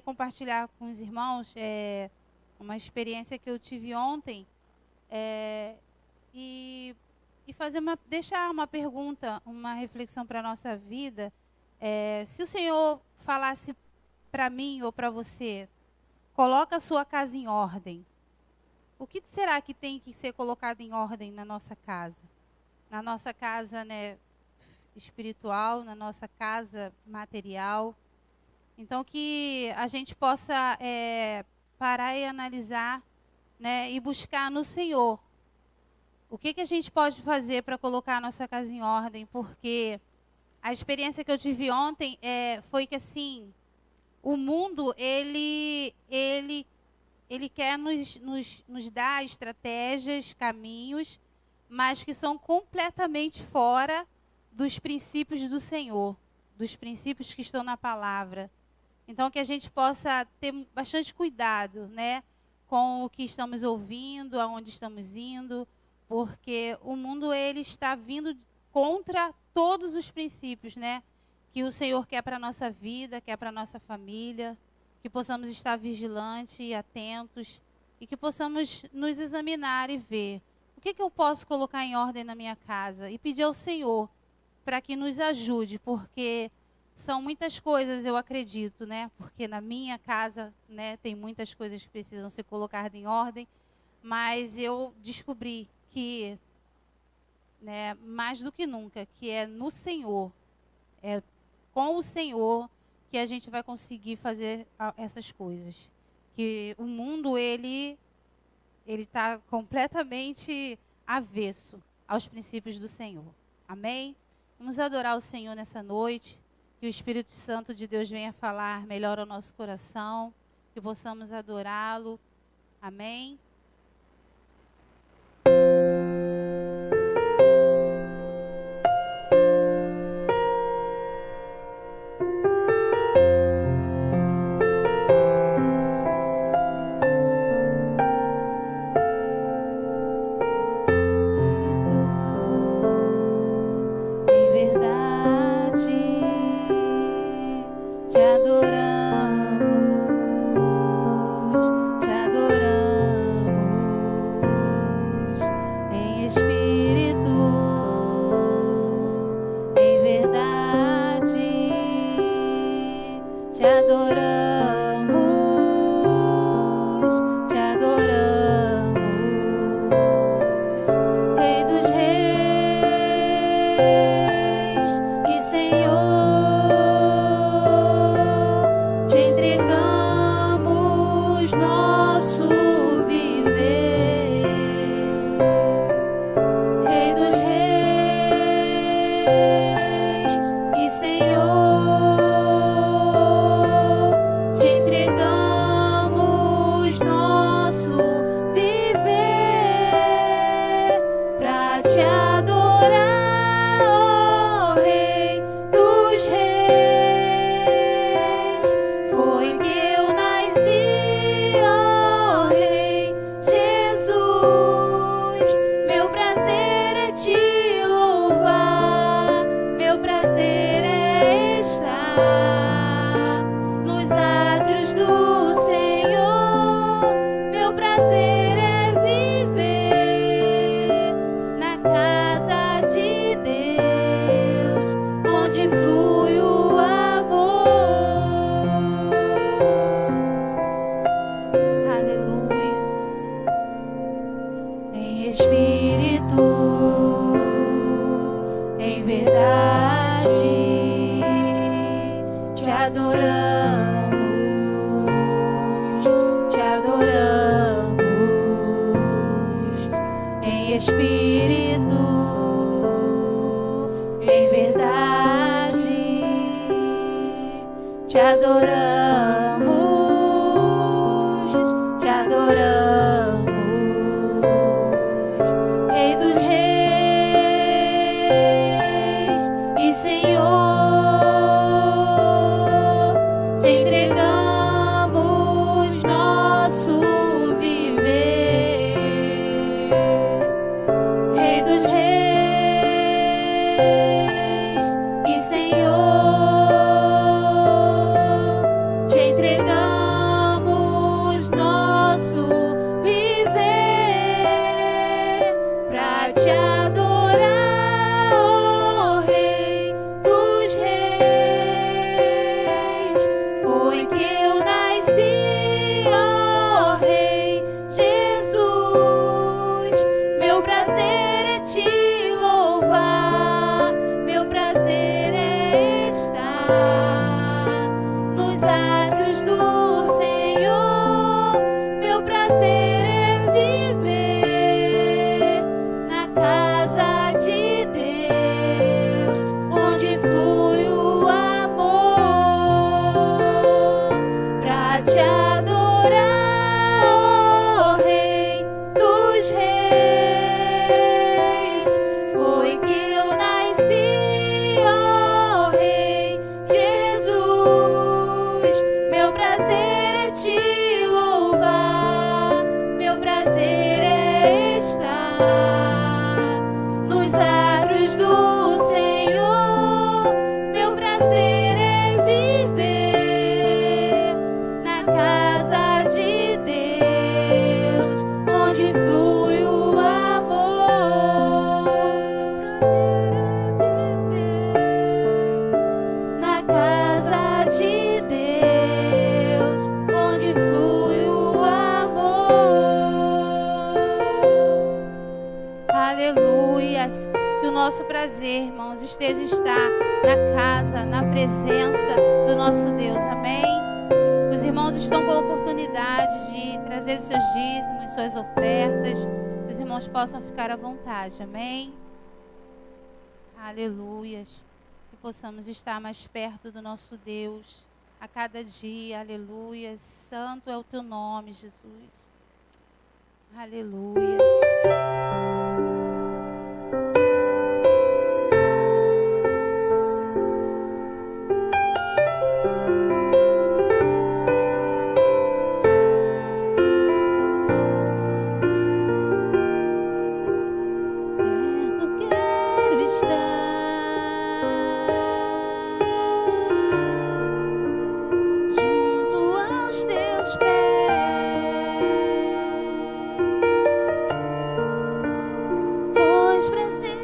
queria compartilhar com os irmãos uma experiência que eu tive ontem e deixar uma pergunta, uma reflexão para a nossa vida. Se o Senhor falasse para mim ou para você, coloca a sua casa em ordem, o que será que tem que ser colocado em ordem na nossa casa? Na nossa casa, né, espiritual, na nossa casa material. Então, que a gente possa parar e analisar, né, e buscar no Senhor. O que a gente pode fazer para colocar a nossa casa em ordem? Porque a experiência que eu tive ontem foi que, assim, o mundo, ele quer nos dar estratégias, caminhos, mas que são completamente fora dos princípios do Senhor, dos princípios que estão na palavra. Então, que a gente possa ter bastante cuidado, né, com o que estamos ouvindo, aonde estamos indo, porque o mundo ele está vindo contra todos os princípios, né, que o Senhor quer para a nossa vida, quer para a nossa família, que possamos estar vigilantes e atentos e que possamos nos examinar e ver o que eu posso colocar em ordem na minha casa e pedir ao Senhor para que nos ajude, porque são muitas coisas, eu acredito, né? Porque na minha casa, né, tem muitas coisas que precisam ser colocadas em ordem, mas eu descobri que, né, mais do que nunca, que é no Senhor, é com o Senhor que a gente vai conseguir fazer essas coisas. Que o mundo, ele está completamente avesso aos princípios do Senhor. Amém? Vamos adorar o Senhor nessa noite. Que o Espírito Santo de Deus venha falar melhor ao nosso coração. Que possamos adorá-lo. Amém? Te entregamos. que eu nasci, ó Rei Jesus. Meu prazer é te louvar, meu prazer é estar nos átrios do Senhor. Meu prazer é viver na casa de Deus, onde flui o amor, pra te adorar, ó Rei dos Reis. Foi que eu nasci, ó Rei Jesus. Meu prazer é te louvar, meu prazer é estar nos átrios do Senhor. Meu prazer é viver na casa de Deus, onde flui o amor. Meu prazer é viver na casa de Deus, onde flui o amor. Aleluias. Que o nosso prazer, irmãos, esteja estar na casa, na presença do nosso Deus. Amém? Os irmãos estão com a oportunidade de trazer os seus dízimos, suas ofertas. Os irmãos possam ficar à vontade. Amém? Aleluias. Que possamos estar mais perto do nosso Deus a cada dia. Aleluias. Santo é o teu nome, Jesus. Aleluias. Perto quero estar, junto aos teus pés, pois prazer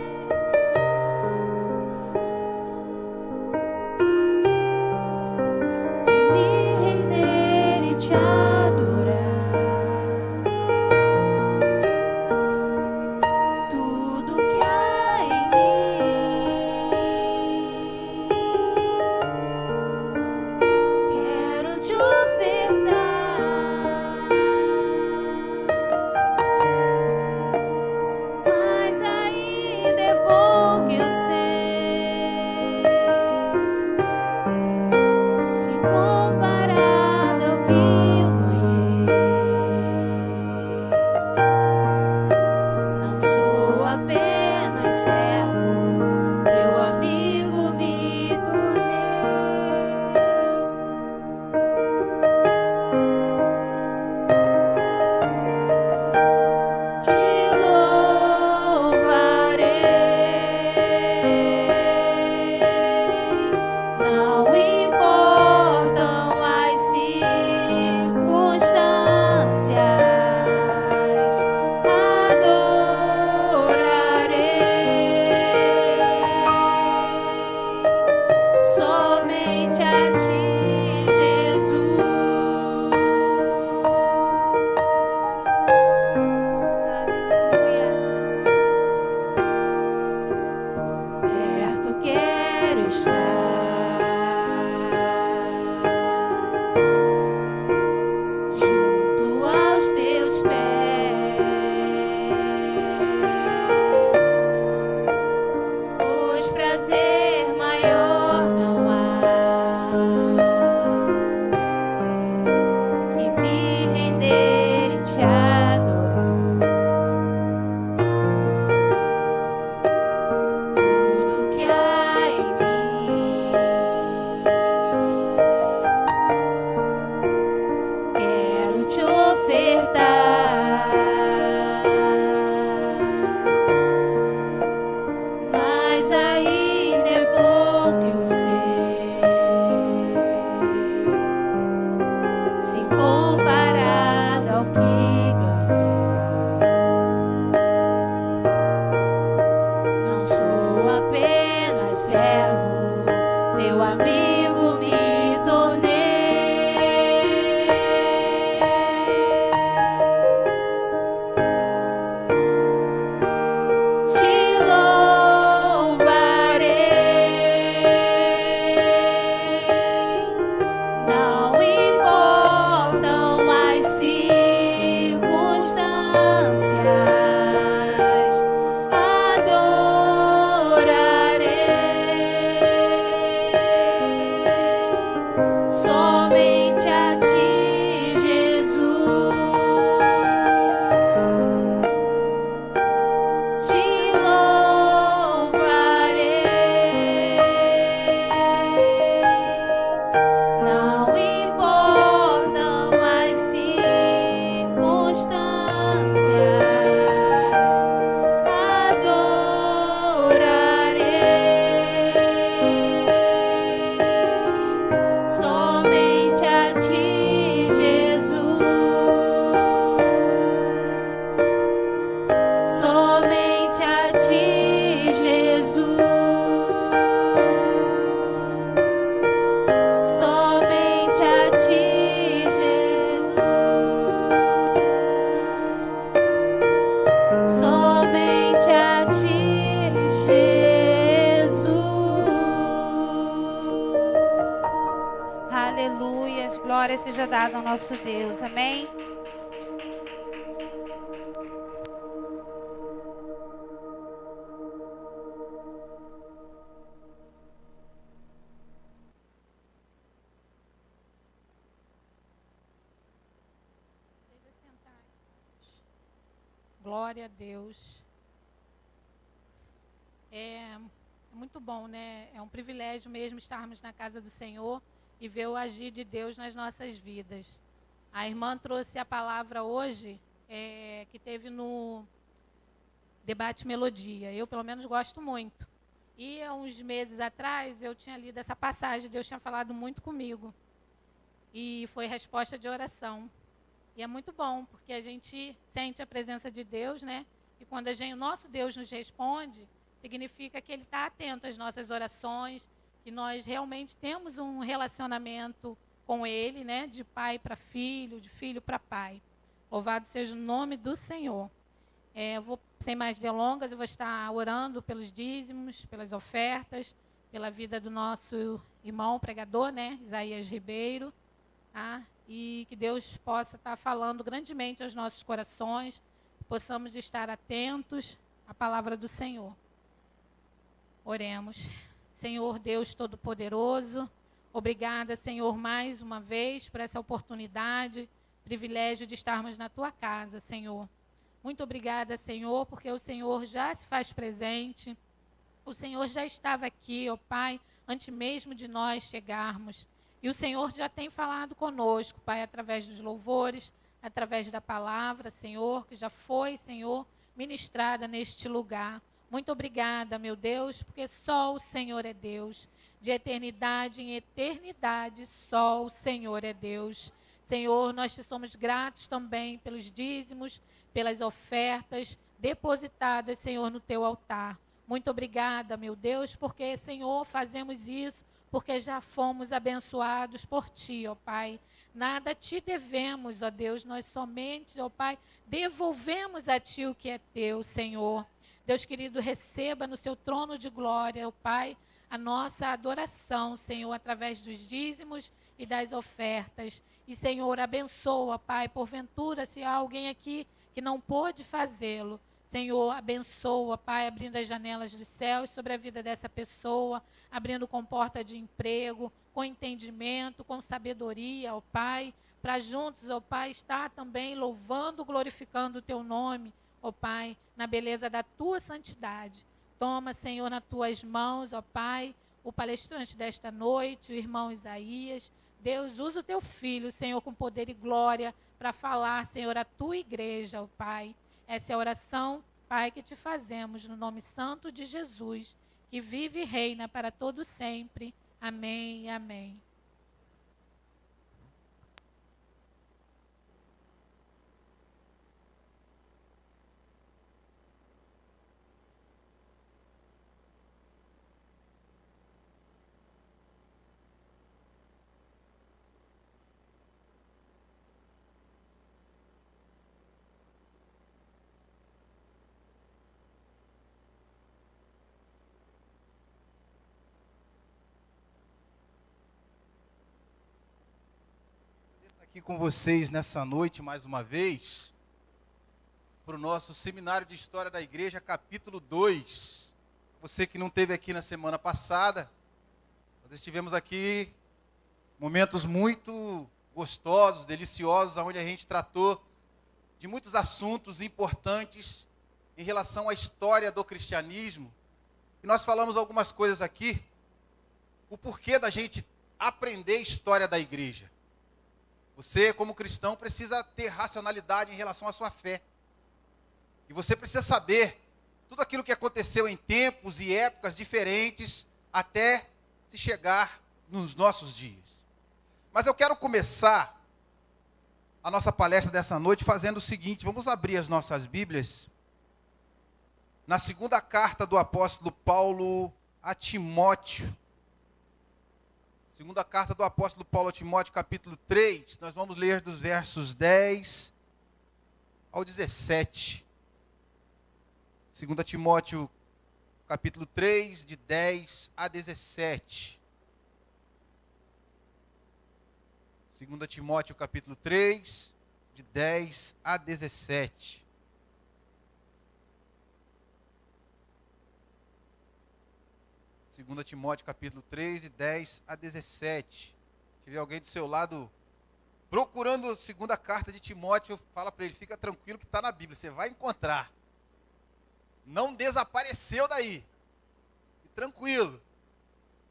de me render e te adorar. Tudo que há em mim quero te ofertar, mas ainda é pouco, eu sei, se comparado ao que eu ganhei. Não sou apenas servo, teu amigo me tornei. Te louvarei, não importam as circunstâncias, adorarei somente a ti, Jesus. Aleluia. Perto quero estar, junto aos teus pés, pois prazer maior não há que me render e te adorar. Tudo que há em mim quero te ofertar, mas ainda é pouco, eu sei, se comparado ao que ganhei. Não sou apenas servo, teu amigo me tornei. seja dado ao nosso Deus. Amém? Glória a Deus. É muito bom, né? É um privilégio mesmo estarmos na casa do Senhor e ver o agir de Deus nas nossas vidas. A irmã trouxe a palavra hoje, que teve no debate Melodia. Eu, pelo menos, gosto muito. E há uns meses atrás, eu tinha lido essa passagem, Deus tinha falado muito comigo. E foi resposta de oração. E é muito bom, porque a gente sente a presença de Deus, né? E quando o nosso Deus nos responde, significa que Ele está atento às nossas orações, que nós realmente temos um relacionamento com Ele, né? De pai para filho, de filho para pai. Louvado seja o nome do Senhor. Sem mais delongas, eu vou estar orando pelos dízimos, pelas ofertas, pela vida do nosso irmão pregador, né? Isaías Ribeiro, tá? E que Deus possa estar falando grandemente aos nossos corações, possamos estar atentos à palavra do Senhor. Oremos. Senhor Deus Todo-Poderoso, obrigada, Senhor, mais uma vez por essa oportunidade, privilégio de estarmos na Tua casa, Senhor. Muito obrigada, Senhor, porque o Senhor já se faz presente, o Senhor já estava aqui, ó Pai, antes mesmo de nós chegarmos. E o Senhor já tem falado conosco, Pai, através dos louvores, através da palavra, Senhor, que já foi, Senhor, ministrada neste lugar. Muito obrigada, meu Deus, porque só o Senhor é Deus. De eternidade em eternidade, só o Senhor é Deus. Senhor, nós te somos gratos também pelos dízimos, pelas ofertas depositadas, Senhor, no teu altar. Muito obrigada, meu Deus, porque, Senhor, fazemos isso porque já fomos abençoados por Ti, ó Pai. Nada te devemos, ó Deus, nós somente, ó Pai, devolvemos a Ti o que é Teu, Senhor. Deus querido, receba no Seu trono de glória, ó Pai, a nossa adoração, Senhor, através dos dízimos e das ofertas. E, Senhor, abençoa, Pai, porventura, se há alguém aqui que não pôde fazê-lo, Senhor, abençoa, Pai, abrindo as janelas dos céus sobre a vida dessa pessoa, abrindo com porta de emprego, com entendimento, com sabedoria, ó Pai, para juntos, ó Pai, estar também louvando, glorificando o Teu nome, ó Pai, na beleza da Tua santidade. Toma, Senhor, nas Tuas mãos, ó Pai, o palestrante desta noite, o irmão Isaías. Deus, usa o Teu filho, Senhor, com poder e glória, para falar, Senhor, a Tua igreja, ó Pai. Essa é a oração, Pai, que te fazemos no nome santo de Jesus, que vive e reina para todo sempre. Amém e amém. Aqui com vocês nessa noite, mais uma vez, para o nosso Seminário de História da Igreja, capítulo 2. Você que não esteve aqui na semana passada, nós estivemos aqui momentos muito gostosos, deliciosos, onde a gente tratou de muitos assuntos importantes em relação à história do cristianismo. E nós falamos algumas coisas aqui, o porquê da gente aprender a história da igreja. Você, como cristão, precisa ter racionalidade em relação à sua fé. E você precisa saber tudo aquilo que aconteceu em tempos e épocas diferentes até se chegar nos nossos dias. Mas eu quero começar a nossa palestra dessa noite fazendo o seguinte: vamos abrir as nossas Bíblias na segunda carta do apóstolo Paulo a Timóteo. Segunda carta do apóstolo Paulo a Timóteo, capítulo 3, nós vamos ler dos versos 10 ao 17. 2 Timóteo, capítulo 3, de 10 a 17. 2 Timóteo capítulo 3, de 10 a 17. Segunda Timóteo capítulo 3, de 10 a 17. Se tiver alguém do seu lado procurando a segunda carta de Timóteo, fala para ele, fica tranquilo que está na Bíblia, você vai encontrar. Não desapareceu daí. E tranquilo.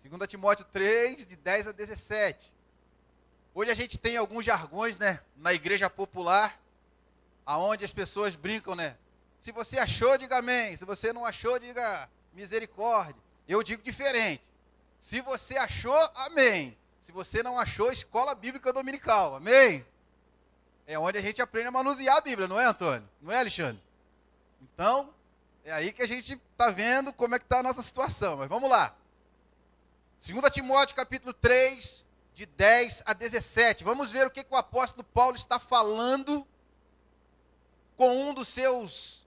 2 Timóteo 3, de 10 a 17. Hoje a gente tem alguns jargões, né, na igreja popular, aonde as pessoas brincam, né? Se você achou, diga amém. Se você não achou, diga misericórdia. Eu digo diferente. Se você achou, amém. Se você não achou, escola bíblica dominical, amém? É onde a gente aprende a manusear a Bíblia, não é, Antônio? Não é, Alexandre? Então, é aí que a gente está vendo como é que está a nossa situação. Mas vamos lá. 2 Timóteo capítulo 3, de 10 a 17. Vamos ver o que o apóstolo Paulo está falando com um dos seus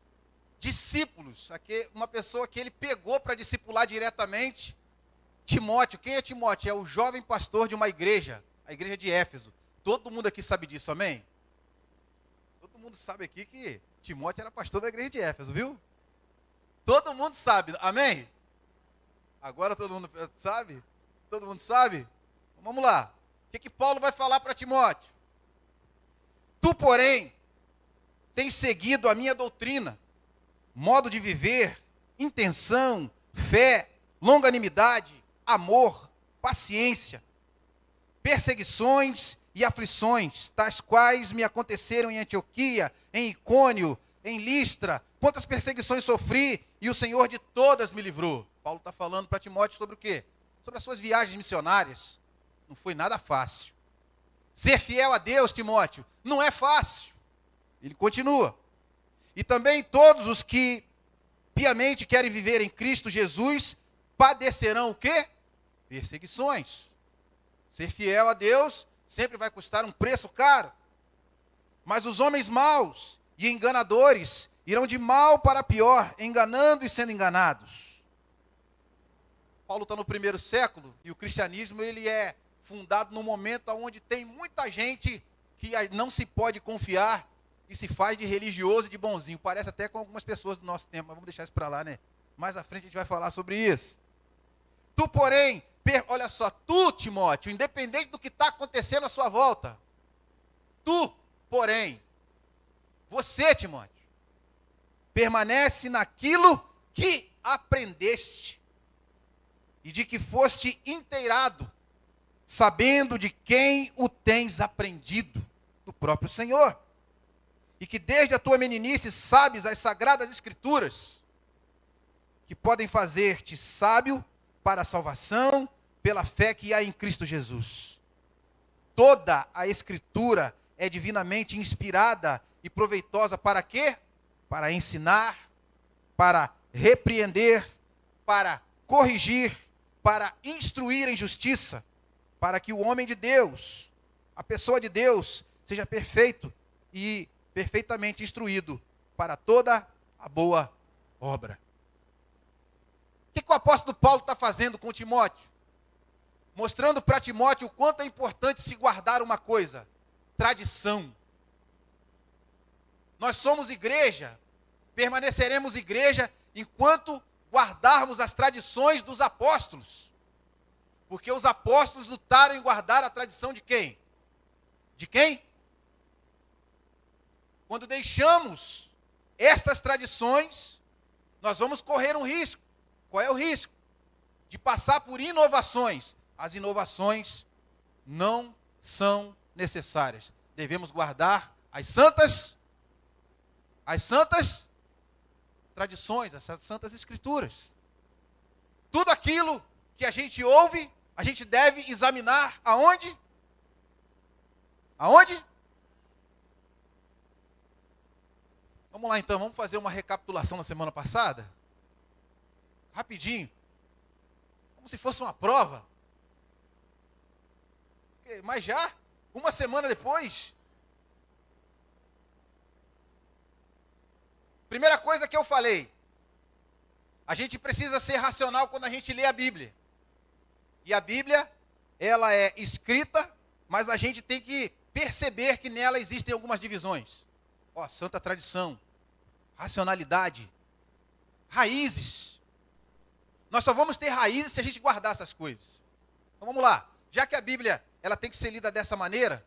discípulos, uma pessoa que ele pegou para discipular diretamente, Timóteo. Quem é Timóteo? É o jovem pastor de uma igreja, a igreja de Éfeso. Todo mundo aqui sabe disso, amém? Todo mundo sabe aqui que Timóteo era pastor da igreja de Éfeso, viu? Todo mundo sabe, amém? Agora todo mundo sabe? Todo mundo sabe? Então, vamos lá. O que Paulo vai falar para Timóteo? Tu, porém, tens seguido a minha doutrina, modo de viver, intenção, fé, longanimidade, amor, paciência, perseguições e aflições, tais quais me aconteceram em Antioquia, em Icônio, em Listra. Quantas perseguições sofri e o Senhor de todas me livrou. Paulo está falando para Timóteo sobre o quê? Sobre as suas viagens missionárias. Não foi nada fácil. Ser fiel a Deus, Timóteo, não é fácil. Ele continua. E também todos os que piamente querem viver em Cristo Jesus padecerão o quê? Perseguições. Ser fiel a Deus sempre vai custar um preço caro. Mas os homens maus e enganadores irão de mal para pior, enganando e sendo enganados. Paulo está no 1º século e o cristianismo ele é fundado num momento onde tem muita gente que não se pode confiar e se faz de religioso e de bonzinho. Parece até com algumas pessoas do nosso tempo, mas vamos deixar isso para lá, né? Mais à frente a gente vai falar sobre isso. Tu, porém, olha só, tu, Timóteo, independente do que está acontecendo à sua volta, tu, porém, você, Timóteo, permanece naquilo que aprendeste e de que foste inteirado, sabendo de quem o tens aprendido, do próprio Senhor. E que desde a tua meninice sabes as sagradas escrituras, que podem fazer-te sábio para a salvação, pela fé que há em Cristo Jesus. Toda a escritura é divinamente inspirada e proveitosa para quê? Para ensinar, para repreender, para corrigir, para instruir em justiça, para que o homem de Deus, a pessoa de Deus, seja perfeito e perfeitamente instruído para toda a boa obra. O que o apóstolo Paulo está fazendo com Timóteo? Mostrando para Timóteo o quanto é importante se guardar uma coisa: tradição. Nós somos igreja, permaneceremos igreja enquanto guardarmos as tradições dos apóstolos. Porque os apóstolos lutaram em guardar a tradição de quem? De quem? Quando deixamos estas tradições, nós vamos correr um risco. Qual é o risco? De passar por inovações. As inovações não são necessárias. Devemos guardar as santas tradições, as santas escrituras. Tudo aquilo que a gente ouve, a gente deve examinar aonde? Aonde? Vamos lá então, vamos fazer uma recapitulação da semana passada? Rapidinho. Como se fosse uma prova. Mas já, uma semana depois. Primeira coisa que eu falei. A gente precisa ser racional quando a gente lê a Bíblia. E a Bíblia, ela é escrita mas a gente tem que perceber que nela existem algumas divisões. Ó, santa tradição, racionalidade, raízes. Nós só vamos ter raízes se a gente guardar essas coisas. Então vamos lá. Já que a Bíblia ela tem que ser lida dessa maneira,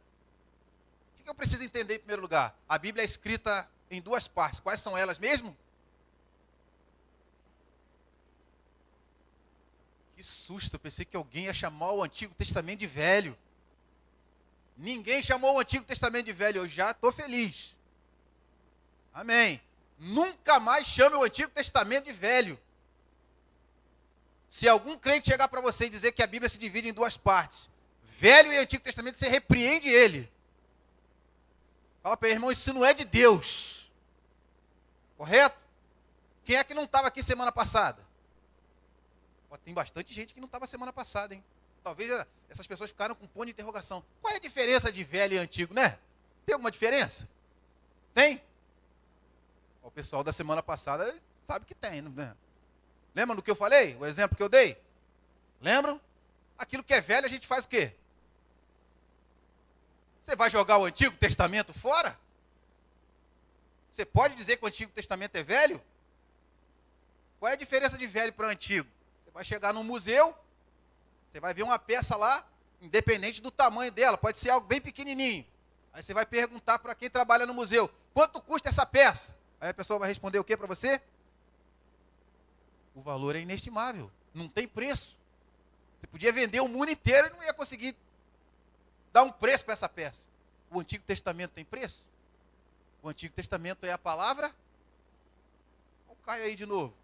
o que eu preciso entender em primeiro lugar? A Bíblia é escrita em duas partes. Quais são elas mesmo? Que susto, eu pensei que alguém ia chamar o Antigo Testamento de velho. Ninguém chamou o Antigo Testamento de velho, eu já estou feliz. Amém. Nunca mais chame o Antigo Testamento de velho. Se algum crente chegar para você e dizer que a Bíblia se divide em duas partes, Velho e Antigo Testamento, você repreende ele. Fala para ele, irmão, isso não é de Deus. Correto? Quem é que não estava aqui semana passada? Ó, tem bastante gente que não estava semana passada, hein? Talvez essas pessoas ficaram com um ponto de interrogação. Qual é a diferença de velho e antigo, né? Tem alguma diferença? Tem? O pessoal da semana passada sabe que tem, né? Lembram do que eu falei? O exemplo que eu dei? Lembram? Aquilo que é velho, a gente faz o quê? Você vai jogar o Antigo Testamento fora? Você pode dizer que o Antigo Testamento é velho? Qual é a diferença de velho para antigo? Você vai chegar num museu, você vai ver uma peça lá, independente do tamanho dela, pode ser algo bem pequenininho. Aí você vai perguntar para quem trabalha no museu, quanto custa essa peça? Aí a pessoa vai responder o que para você? O valor é inestimável, não tem preço. Você podia vender o mundo inteiro e não ia conseguir dar um preço para essa peça. O Antigo Testamento tem preço? O Antigo Testamento é a palavra? Olha o Caio aí de novo.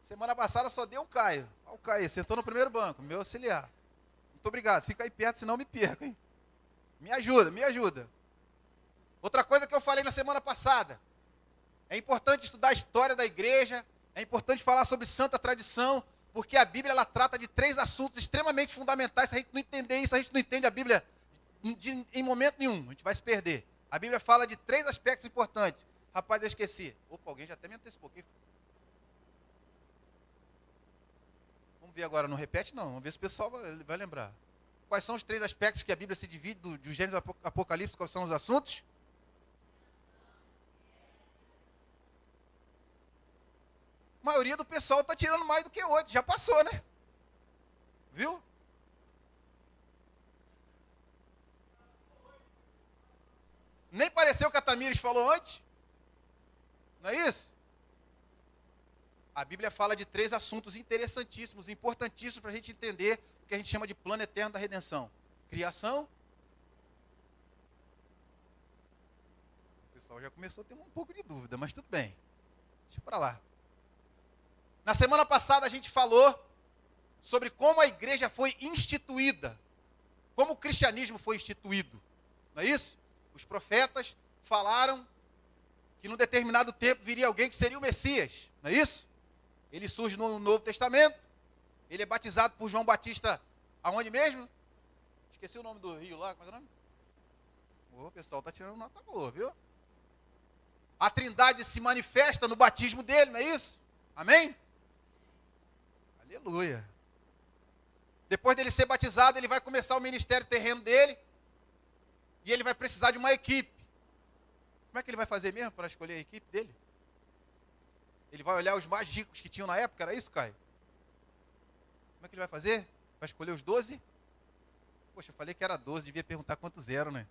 Semana passada só deu o Caio. Olha o Caio, sentou no primeiro banco, meu auxiliar. Muito obrigado, fica aí perto, senão eu me perco, hein? Me ajuda, me ajuda. Outra coisa que eu falei na semana passada. É importante estudar a história da igreja, é importante falar sobre santa tradição, porque a Bíblia ela trata de 3 assuntos extremamente fundamentais. Se a gente não entender isso, a gente não entende a Bíblia em momento nenhum, a gente vai se perder. A Bíblia fala de 3 aspectos importantes. Rapaz, eu esqueci. Opa, alguém já até me antecipou. Vamos ver agora, não repete não, vamos ver se o pessoal vai lembrar. Quais são os 3 aspectos que a Bíblia se divide do Gênesis ao Apocalipse, quais são os assuntos? A maioria do pessoal está tirando mais do que outro, já passou, né? Viu? Nem pareceu que a Tamires falou antes. Não é isso? A Bíblia fala de 3 assuntos interessantíssimos, importantíssimos para a gente entender o que a gente chama de plano eterno da redenção. Criação. O pessoal já começou a ter um pouco de dúvida, mas tudo bem. Deixa para lá. Na semana passada a gente falou sobre como a igreja foi instituída, como o cristianismo foi instituído, não é isso? Os profetas falaram que num determinado tempo viria alguém que seria o Messias, não é isso? Ele surge no Novo Testamento, ele é batizado por João Batista, aonde mesmo? Esqueci o nome do rio lá, qual é o nome? O pessoal está tirando nota boa, viu? A Trindade se manifesta no batismo dele, não é isso? Amém? Aleluia. Depois dele ser batizado, ele vai começar o ministério terreno dele. E ele vai precisar de uma equipe. Como é que ele vai fazer mesmo para escolher a equipe dele? Ele vai olhar os mais ricos que tinham na época, era isso, Caio? Como é que ele vai fazer? Vai escolher os 12? Poxa, eu falei que era 12, devia perguntar quantos eram, né?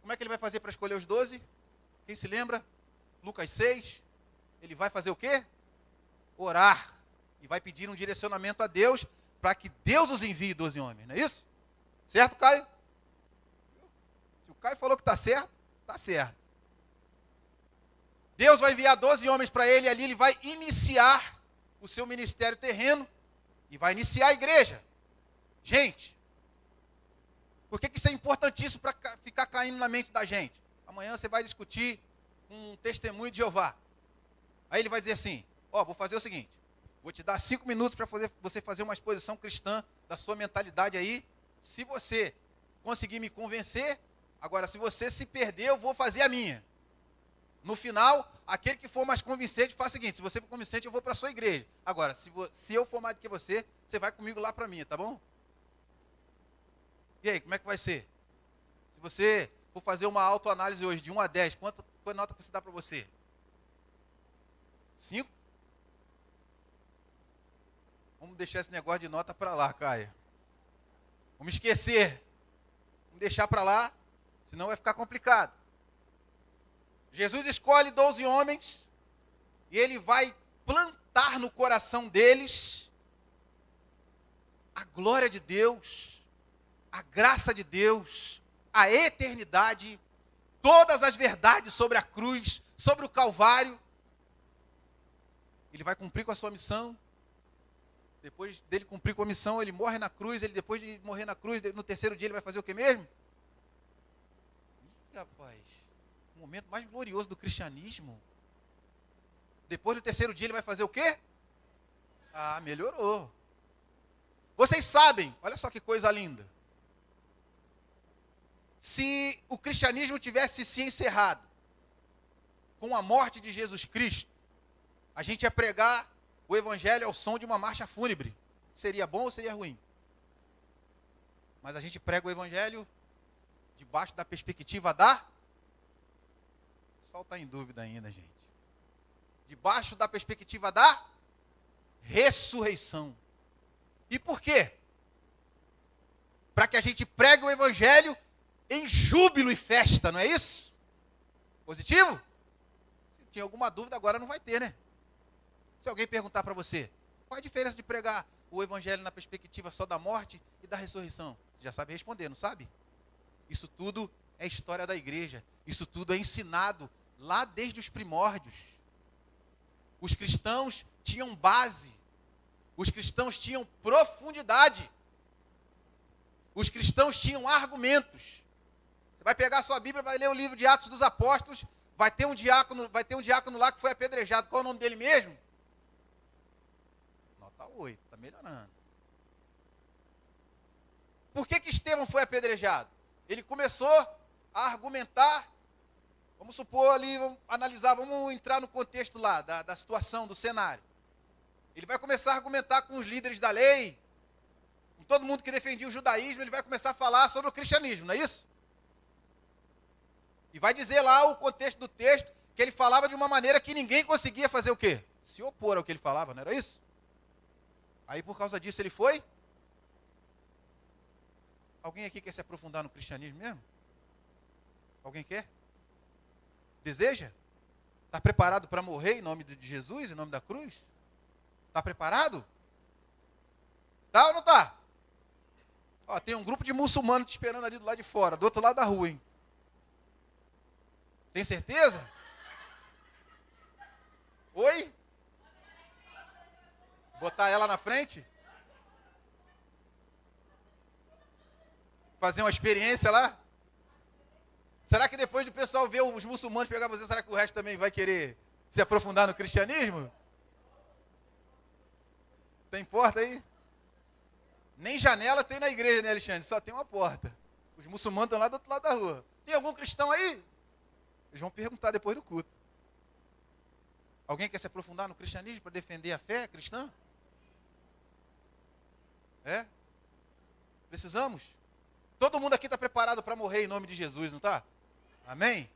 Como é que ele vai fazer para escolher os 12? Quem se lembra? Lucas 6. Ele vai fazer o quê? Orar, e vai pedir um direcionamento a Deus, para que Deus os envie 12 homens, não é isso? Certo, Caio? Se o Caio falou que está certo, está certo. Deus vai enviar 12 homens para ele, e ali ele vai iniciar o seu ministério terreno, e vai iniciar a igreja. Gente, por que isso é importantíssimo para ficar caindo na mente da gente? Amanhã você vai discutir um testemunho de Jeová. Aí ele vai dizer assim, ó, vou fazer o seguinte, vou te dar 5 minutos para você fazer uma exposição cristã da sua mentalidade aí. Se você conseguir me convencer, agora se você se perder, eu vou fazer a minha. No final, aquele que for mais convincente, faz o seguinte, se você for convincente, eu vou para a sua igreja. Agora, se eu for mais do que você vai comigo lá para a minha, tá bom? E aí, como é que vai ser? Se você for fazer uma autoanálise hoje, de 1 a 10, qual nota que você dá para você? 5? Vamos deixar esse negócio de nota para lá, Caia. Vamos esquecer. Vamos deixar para lá, senão vai ficar complicado. Jesus escolhe 12 homens e ele vai plantar no coração deles a glória de Deus, a graça de Deus, a eternidade, todas as verdades sobre a cruz, sobre o Calvário. Ele vai cumprir com a sua missão. Depois dele cumprir com a missão, ele morre na cruz. Depois de morrer na cruz, no terceiro dia ele vai fazer o que mesmo? Ih, rapaz, o momento mais glorioso do cristianismo. Depois do terceiro dia ele vai fazer o quê? Ah, melhorou. Vocês sabem, olha só que coisa linda. Se o cristianismo tivesse se encerrado com a morte de Jesus Cristo, a gente ia pregar o evangelho ao som de uma marcha fúnebre. Seria bom ou seria ruim? Mas a gente prega o evangelho debaixo da perspectiva da... O pessoal está em dúvida ainda, gente. Debaixo da perspectiva da ressurreição. E por quê? Para que a gente pregue o evangelho em júbilo e festa, não é isso? Positivo? Se tinha alguma dúvida, agora não vai ter, né? Se alguém perguntar para você, qual a diferença de pregar o evangelho na perspectiva só da morte e da ressurreição? Você já sabe responder, não sabe? Isso tudo é história da igreja. Isso tudo é ensinado lá desde os primórdios. Os cristãos tinham base. Os cristãos tinham profundidade. Os cristãos tinham argumentos. Você vai pegar a sua Bíblia, vai ler o livro de Atos dos Apóstolos, vai ter um diácono lá que foi apedrejado. Qual é o nome dele mesmo? Nota 8, está melhorando. Por que Estevão foi apedrejado? Ele começou a argumentar, vamos supor ali, vamos analisar, vamos entrar no contexto lá, da situação, do cenário. Ele vai começar a argumentar com os líderes da lei, com todo mundo que defendia o judaísmo, ele vai começar a falar sobre o cristianismo, não é isso? E vai dizer lá o contexto do texto, que ele falava de uma maneira que ninguém conseguia fazer o quê? Se opor ao que ele falava, não era isso? Aí por causa disso ele foi? Alguém aqui quer se aprofundar no cristianismo mesmo? Alguém quer? Deseja? Está preparado para morrer em nome de Jesus, em nome da cruz? Está preparado? Tá ou não está? Ó, tem um grupo de muçulmanos te esperando ali do lado de fora, do outro lado da rua, hein? Tem certeza? Oi? Botar ela na frente? Fazer uma experiência lá? Será que depois do pessoal ver os muçulmanos pegar você, será que o resto também vai querer se aprofundar no cristianismo? Tem porta aí? Nem janela tem na igreja, né, Alexandre? Só tem uma porta. Os muçulmanos estão lá do outro lado da rua. Tem algum cristão aí? Eles vão perguntar depois do culto. Alguém quer se aprofundar no cristianismo para defender a fé cristã? É? Precisamos? Todo mundo aqui está preparado para morrer em nome de Jesus, não está? Amém?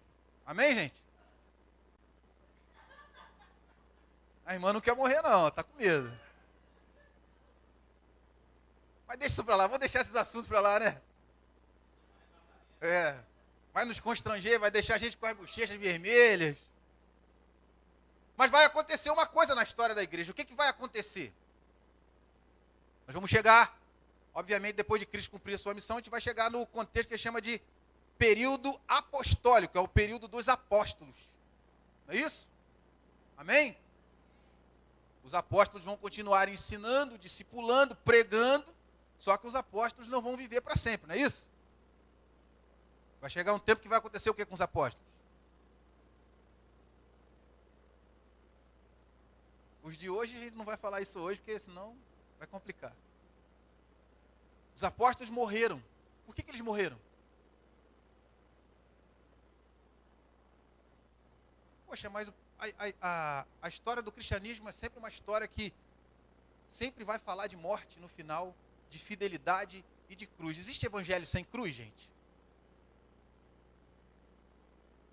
Amém, gente? A irmã não quer morrer não, está com medo. Mas deixa isso para lá, vamos deixar esses assuntos para lá, né? É. Vai nos constranger, vai deixar a gente com as bochechas vermelhas. Mas vai acontecer uma coisa na história da igreja. O que vai acontecer? Nós vamos chegar, obviamente, depois de Cristo cumprir a sua missão, a gente vai chegar no contexto que ele chama de período apostólico, é o período dos apóstolos. Não é isso? Amém? Os apóstolos vão continuar ensinando, discipulando, pregando, só que os apóstolos não vão viver para sempre, não é isso? Vai chegar um tempo que vai acontecer o que com os apóstolos? Os de hoje, a gente não vai falar isso hoje, porque senão vai complicar. Os apóstolos morreram. Por que eles morreram? Poxa, mas A história do cristianismo é sempre uma história que sempre vai falar de morte no final, de fidelidade e de cruz. Existe evangelho sem cruz, gente?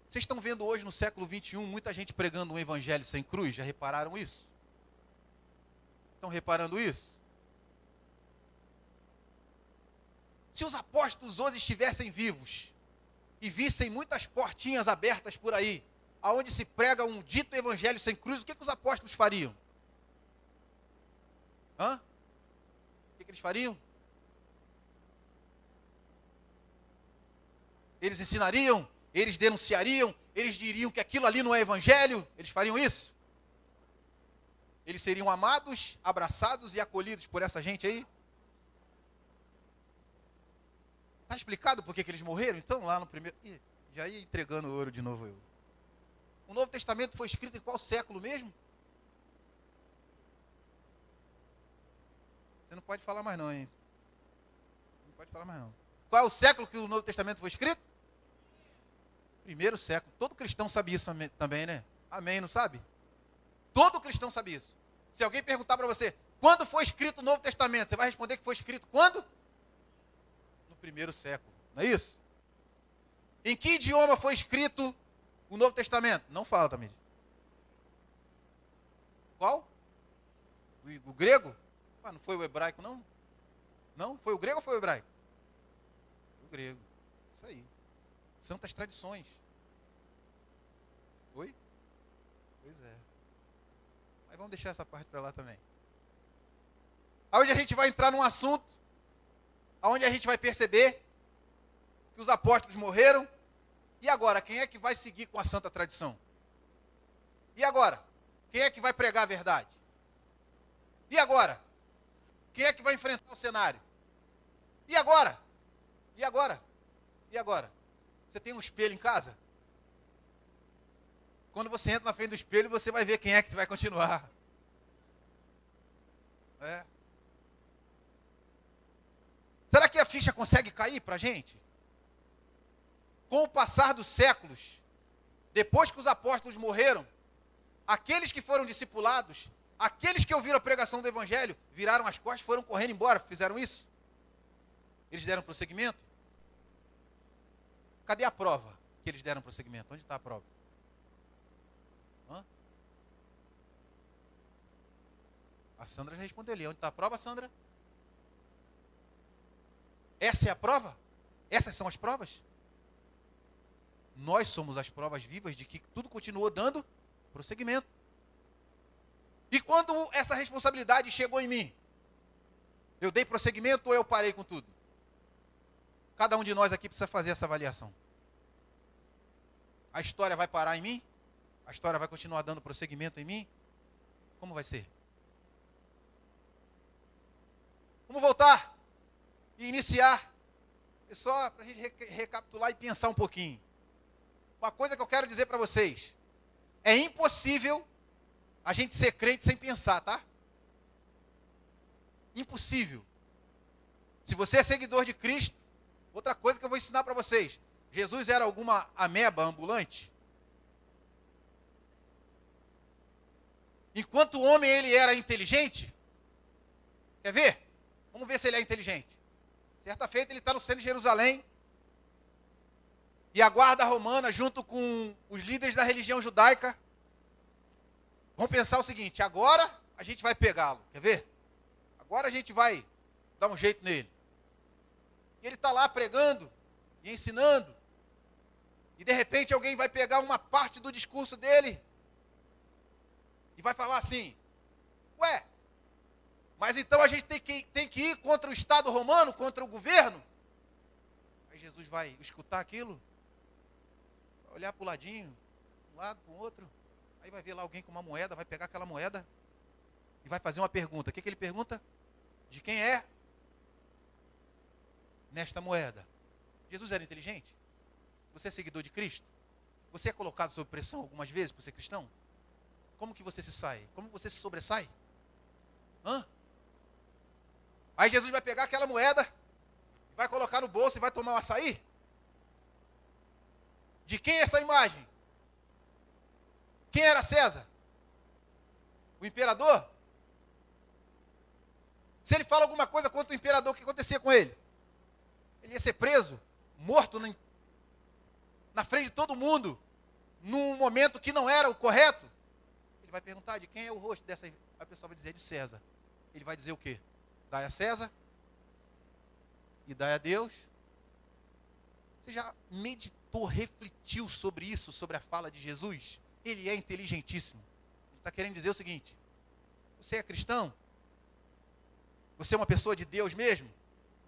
Vocês estão vendo hoje no século 21 muita gente pregando um evangelho sem cruz? Já repararam isso? Estão reparando isso? Se os apóstolos hoje estivessem vivos e vissem muitas portinhas abertas por aí, aonde se prega um dito evangelho sem cruz, o que os apóstolos fariam? O que eles fariam? Eles ensinariam? Eles denunciariam? Eles diriam que aquilo ali não é evangelho? Eles fariam isso? Eles seriam amados, abraçados e acolhidos por essa gente aí? Está explicado por que eles morreram? Então, lá no primeiro... Ih, já ia entregando ouro de novo eu. O Novo Testamento foi escrito em qual século mesmo? Você não pode falar mais não, hein? Não pode falar mais não. Qual é o século que o Novo Testamento foi escrito? Primeiro século. Todo cristão sabe isso também, né? Amém, não sabe? Todo cristão sabe isso. Se alguém perguntar para você, quando foi escrito o Novo Testamento? Você vai responder que foi escrito quando? No primeiro século. Não é isso? Em que idioma foi escrito o Novo Testamento? Não fala também. Qual? O grego? Ah, não foi o hebraico, não? Não? Foi o grego ou foi o hebraico? O grego. Isso aí. Santas tradições. Oi? Pois é. Mas vamos deixar essa parte para lá também. Hoje a gente vai entrar num assunto onde a gente vai perceber que os apóstolos morreram. E agora, quem é que vai seguir com a santa tradição? E agora? Quem é que vai pregar a verdade? E agora? Quem é que vai enfrentar o cenário? E agora? E agora? E agora? Você tem um espelho em casa? Quando você entra na frente do espelho, você vai ver quem é que vai continuar. É. Será que a ficha consegue cair para a gente? Com o passar dos séculos, depois que os apóstolos morreram, aqueles que foram discipulados, aqueles que ouviram a pregação do evangelho, viraram as costas, foram correndo embora, fizeram isso? Eles deram prosseguimento? Cadê a prova que eles deram prosseguimento? Onde está a prova? A Sandra já respondeu ali. Onde está a prova, Sandra? Essa é a prova? Essas são as provas? Nós somos as provas vivas de que tudo continuou dando prosseguimento. E quando essa responsabilidade chegou em mim, eu dei prosseguimento ou eu parei com tudo? Cada um de nós aqui precisa fazer essa avaliação. A história vai parar em mim? A história vai continuar dando prosseguimento em mim? Como vai ser? Vamos voltar e iniciar. É só para a gente recapitular e pensar um pouquinho. Uma coisa que eu quero dizer para vocês. É impossível a gente ser crente sem pensar, tá? Impossível. Se você é seguidor de Cristo, outra coisa que eu vou ensinar para vocês. Jesus era alguma ameba ambulante? Enquanto o homem ele era inteligente, quer ver? Vamos ver se ele é inteligente. Certa feita ele está no centro de Jerusalém, e a guarda romana, junto com os líderes da religião judaica, vão pensar o seguinte: agora a gente vai pegá-lo, quer ver? Agora a gente vai dar um jeito nele. E ele está lá pregando e ensinando, e de repente alguém vai pegar uma parte do discurso dele, e vai falar assim: ué, mas então a gente tem que ir contra o Estado romano, contra o governo? Aí Jesus vai escutar aquilo, vai olhar para o ladinho, de um lado, para o outro, aí vai ver lá alguém com uma moeda, vai pegar aquela moeda e vai fazer uma pergunta. O que ele pergunta? De quem é nesta moeda? Jesus era inteligente? Você é seguidor de Cristo? Você é colocado sob pressão algumas vezes por ser cristão? Como que você se sai? Como você se sobressai? Aí Jesus vai pegar aquela moeda, vai colocar no bolso e vai tomar um açaí? De quem é essa imagem? Quem era César? O imperador? Se ele fala alguma coisa contra o imperador, o que acontecia com ele? Ele ia ser preso, morto na frente de todo mundo, num momento que não era o correto. Ele vai perguntar de quem é o rosto dessa. A pessoa vai dizer de César. Ele vai dizer o quê? Dai a César e dai a Deus. Você já meditou, refletiu sobre isso, sobre a fala de Jesus? Ele é inteligentíssimo. Ele está querendo dizer o seguinte: você é cristão? Você é uma pessoa de Deus mesmo?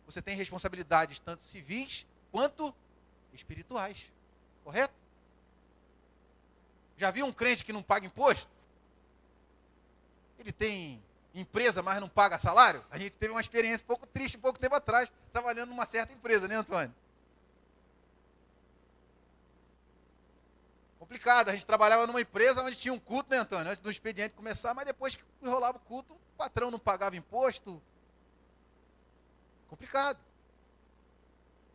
Você tem responsabilidades tanto civis quanto espirituais. Correto? Já viu um crente que não paga imposto? Ele tem empresa, mas não paga salário? A gente teve uma experiência um pouco triste, pouco tempo atrás, trabalhando numa certa empresa, né, Antônio? Complicado, a gente trabalhava numa empresa onde tinha um culto, né, Antônio? Antes do expediente começar, mas depois que enrolava o culto, o patrão não pagava imposto. Complicado.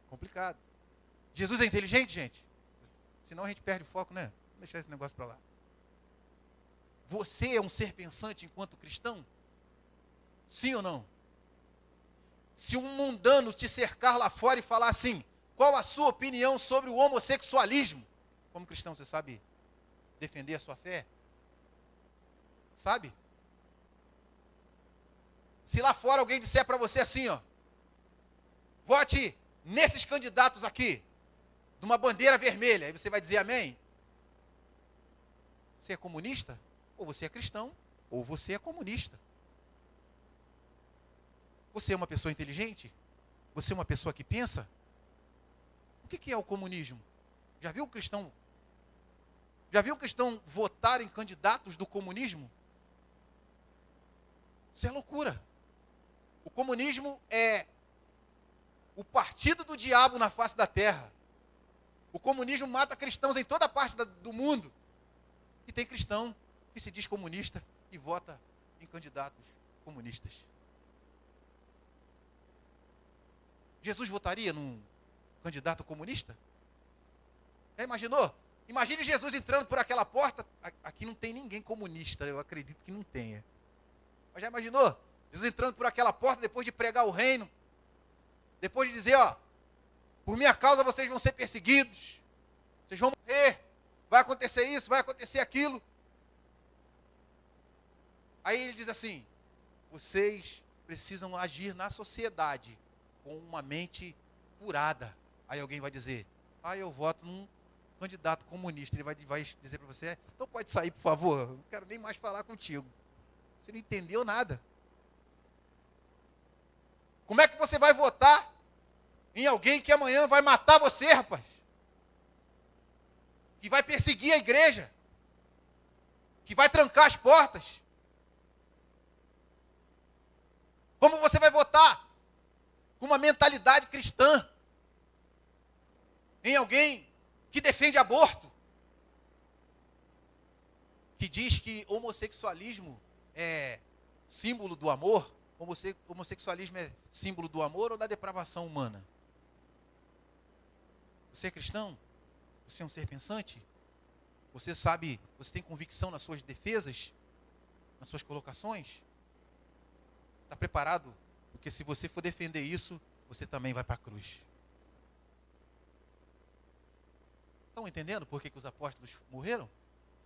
Complicado. Jesus é inteligente, gente? Senão a gente perde o foco, né? Vamos deixar esse negócio para lá. Você é um ser pensante enquanto cristão? Sim ou não? Se um mundano te cercar lá fora e falar assim, qual a sua opinião sobre o homossexualismo? Como cristão, você sabe defender a sua fé? Sabe? Se lá fora alguém disser para você assim, ó, vote nesses candidatos aqui, de uma bandeira vermelha, aí você vai dizer amém? Você é comunista? Ou você é cristão, ou você é comunista. Você é uma pessoa inteligente? Você é uma pessoa que pensa? O que é o comunismo? Já viu um cristão votar em candidatos do comunismo? Isso é loucura. O comunismo é o partido do diabo na face da terra. O comunismo mata cristãos em toda parte do mundo. E tem cristão que se diz comunista e vota em candidatos comunistas. Jesus votaria num candidato comunista? Já imaginou? Imagine Jesus entrando por aquela porta. Aqui não tem ninguém comunista, eu acredito que não tenha. Mas já imaginou? Jesus entrando por aquela porta depois de pregar o reino. Depois de dizer, ó, por minha causa vocês vão ser perseguidos. Vocês vão morrer. Vai acontecer isso, vai acontecer aquilo. Aí ele diz assim, vocês precisam agir na sociedade com uma mente curada. Aí alguém vai dizer, eu voto num candidato comunista. Ele vai dizer para você, então pode sair, por favor, não quero nem mais falar contigo. Você não entendeu nada. Como é que você vai votar em alguém que amanhã vai matar você, rapaz? Que vai perseguir a igreja? Que vai trancar as portas? Como você vai votar com uma mentalidade cristã em alguém que defende aborto? Que diz que homossexualismo é símbolo do amor? Homossexualismo é símbolo do amor ou da depravação humana? Você é cristão? Você é um ser pensante? Você sabe, você tem convicção nas suas defesas? Nas suas colocações? Está preparado? Porque se você for defender isso, você também vai para a cruz. Estão entendendo por que os apóstolos morreram?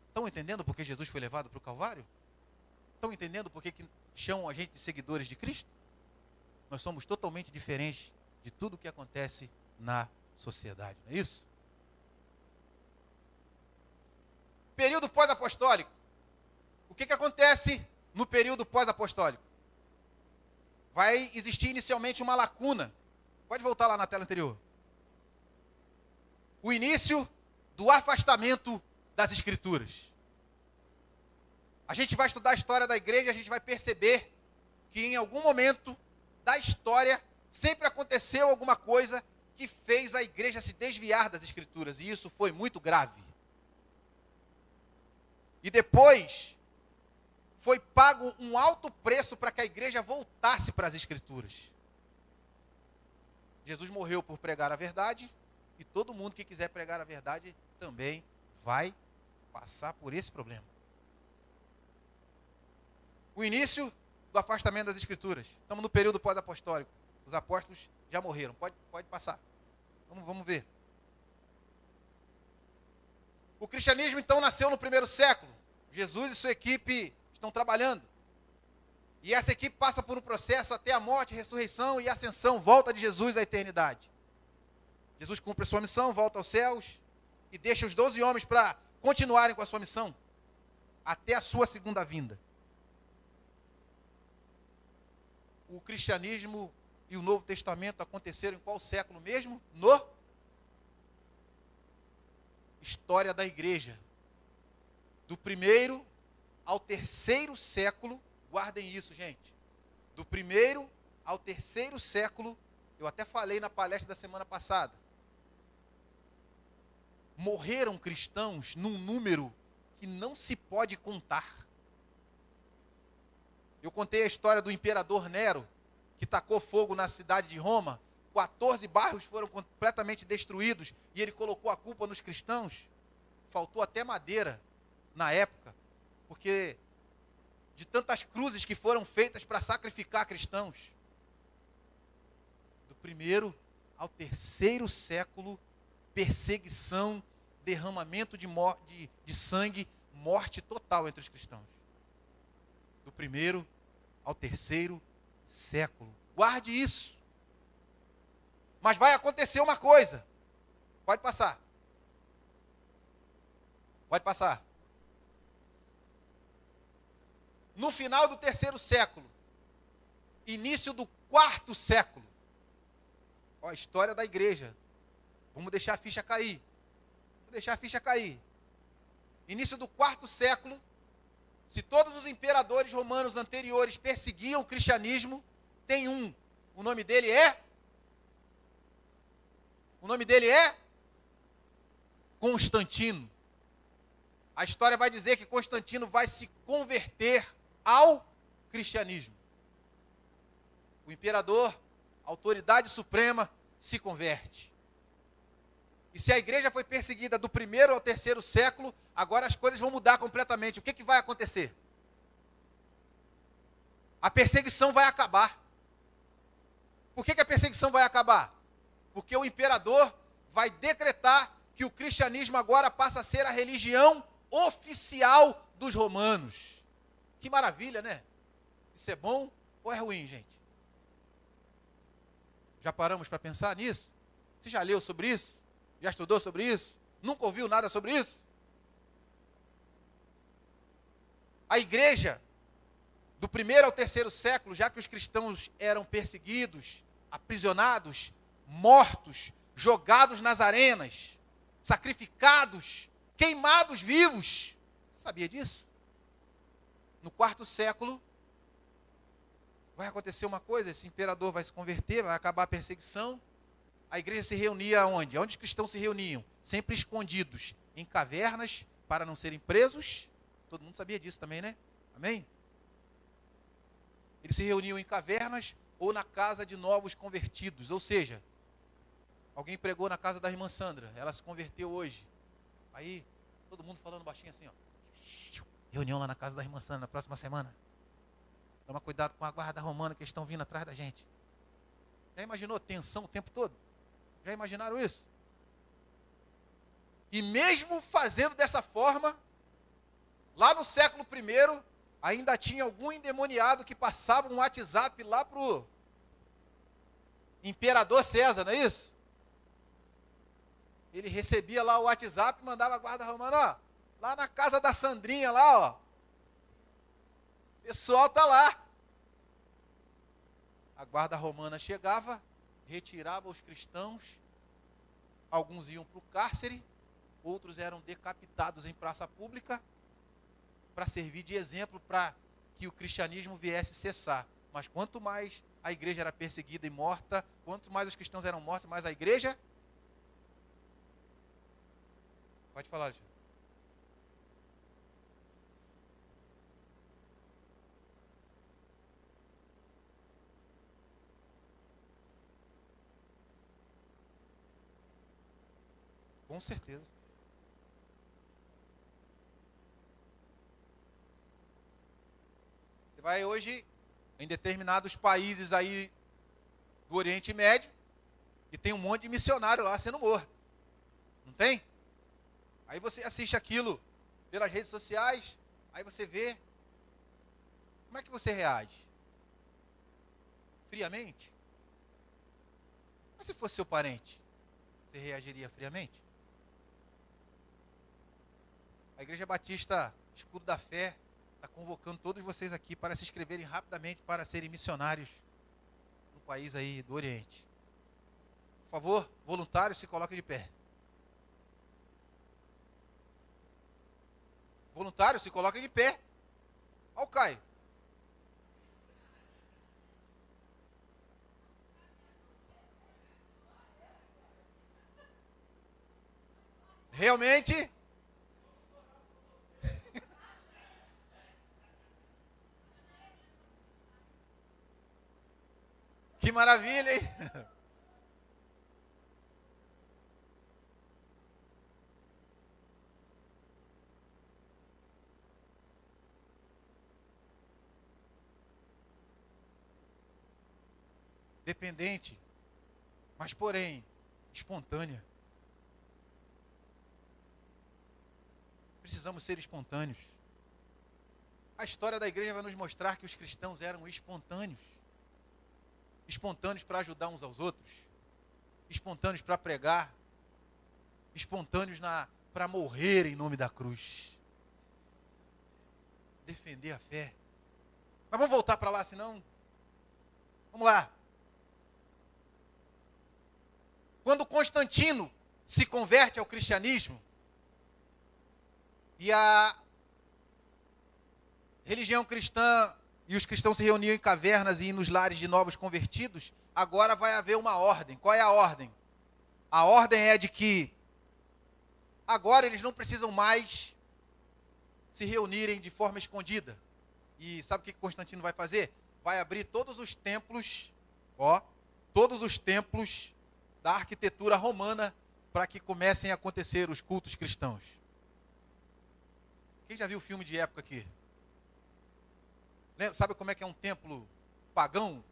Estão entendendo por que Jesus foi levado para o Calvário? Estão entendendo por que chamam a gente de seguidores de Cristo? Nós somos totalmente diferentes de tudo o que acontece na sociedade, não é isso? Período pós-apostólico. O que acontece no período pós-apostólico? Vai existir inicialmente uma lacuna. Pode voltar lá na tela anterior. O início do afastamento das Escrituras. A gente vai estudar a história da igreja e a gente vai perceber que em algum momento da história sempre aconteceu alguma coisa que fez a igreja se desviar das Escrituras. E isso foi muito grave. E depois foi pago um alto preço para que a igreja voltasse para as Escrituras. Jesus morreu por pregar a verdade, e todo mundo que quiser pregar a verdade também vai passar por esse problema. O início do afastamento das Escrituras. Estamos no período pós-apostólico. Os apóstolos já morreram. Pode passar. Vamos ver. O cristianismo, então, nasceu no primeiro século. Jesus e sua equipe estão trabalhando. E essa equipe passa por um processo até a morte, ressurreição e ascensão, volta de Jesus à eternidade. Jesus cumpre a sua missão, volta aos céus e deixa os 12 homens para continuarem com a sua missão até a sua segunda vinda. O cristianismo e o Novo Testamento aconteceram em qual século mesmo? No história da igreja. Do primeiro ao terceiro século, guardem isso, gente. Do primeiro ao terceiro século, eu até falei na palestra da semana passada, morreram cristãos num número que não se pode contar. Eu contei a história do imperador Nero, que tacou fogo na cidade de Roma. 14 bairros foram completamente destruídos e ele colocou a culpa nos cristãos. Faltou até madeira na época, porque de tantas cruzes que foram feitas para sacrificar cristãos. Do primeiro ao terceiro século, perseguição, derramamento de sangue, morte total entre os cristãos. Do primeiro ao terceiro século. Guarde isso. Mas vai acontecer uma coisa. Pode passar. Pode passar. No final do terceiro século, início do quarto século, ó, a história da igreja. Vamos deixar a ficha cair. Vou deixar a ficha cair. Início do quarto século, se todos os imperadores romanos anteriores perseguiam o cristianismo, tem um. O nome dele é? O nome dele é? Constantino. A história vai dizer que Constantino vai se converter ao cristianismo. O imperador, a autoridade suprema, se converte. E se a igreja foi perseguida do primeiro ao terceiro século, agora as coisas vão mudar completamente. O que vai acontecer? A perseguição vai acabar. Por que a perseguição vai acabar? Porque o imperador vai decretar que o cristianismo agora passa a ser a religião oficial dos romanos. Que maravilha, né? Isso é bom ou é ruim, gente? Já paramos para pensar nisso? Você já leu sobre isso? Já estudou sobre isso? Nunca ouviu nada sobre isso? A igreja, do primeiro ao terceiro século, já que os cristãos eram perseguidos, aprisionados, mortos, jogados nas arenas, sacrificados, queimados vivos. Sabia disso? No quarto século, vai acontecer uma coisa, esse imperador vai se converter, vai acabar a perseguição. A igreja se reunia onde? Onde os cristãos se reuniam? Sempre escondidos, em cavernas, para não serem presos. Todo mundo sabia disso também, né? Amém? Eles se reuniam em cavernas ou na casa de novos convertidos. Ou seja, alguém pregou na casa da irmã Sandra, ela se converteu hoje. Aí, todo mundo falando baixinho assim, ó. Reunião lá na casa da irmã Sandra na próxima semana. Toma cuidado com a guarda romana que eles estão vindo atrás da gente. Já imaginou tensão o tempo todo? Já imaginaram isso? E mesmo fazendo dessa forma, lá no século I, ainda tinha algum endemoniado que passava um WhatsApp lá para o imperador César, não é isso? Ele recebia lá o WhatsApp e mandava a guarda romana, ó, lá na casa da Sandrinha, lá, ó. O pessoal tá lá. A guarda romana chegava, retirava os cristãos, alguns iam para o cárcere, outros eram decapitados em praça pública, para servir de exemplo para que o cristianismo viesse cessar. Mas quanto mais a igreja era perseguida e morta, quanto mais os cristãos eram mortos, mais a igreja... Pode falar, Alexandre. Com certeza. vai hoje em determinados países aí do Oriente Médio e tem um monte de missionário lá sendo morto. Não tem? Aí você assiste aquilo pelas redes sociais, aí você vê. Como é que você reage? Friamente? Mas se fosse seu parente, você reagiria friamente? A Igreja Batista Escudo da Fé está convocando todos vocês aqui para se inscreverem rapidamente para serem missionários no país aí do Oriente. Por favor, voluntários, se coloquem de pé. Voluntários, se coloquem de pé. Olha o Caio. Realmente? Que maravilha, hein? Dependente, mas porém espontânea. Precisamos ser espontâneos. A história da igreja vai nos mostrar que os cristãos eram espontâneos. Espontâneos para ajudar uns aos outros. Espontâneos para pregar. Espontâneos para morrer em nome da cruz. Defender a fé. Mas vamos voltar para lá, senão... Vamos lá. Quando Constantino se converte ao cristianismo, e a religião cristã e os cristãos se reuniam em cavernas e nos lares de novos convertidos, agora vai haver uma ordem. Qual é a ordem? A ordem é de que agora eles não precisam mais se reunirem de forma escondida. E sabe o que Constantino vai fazer? Vai abrir todos os templos, todos os templos da arquitetura romana para que comecem a acontecer os cultos cristãos. Quem já viu filme de época aqui? Sabe como é que é um templo pagão?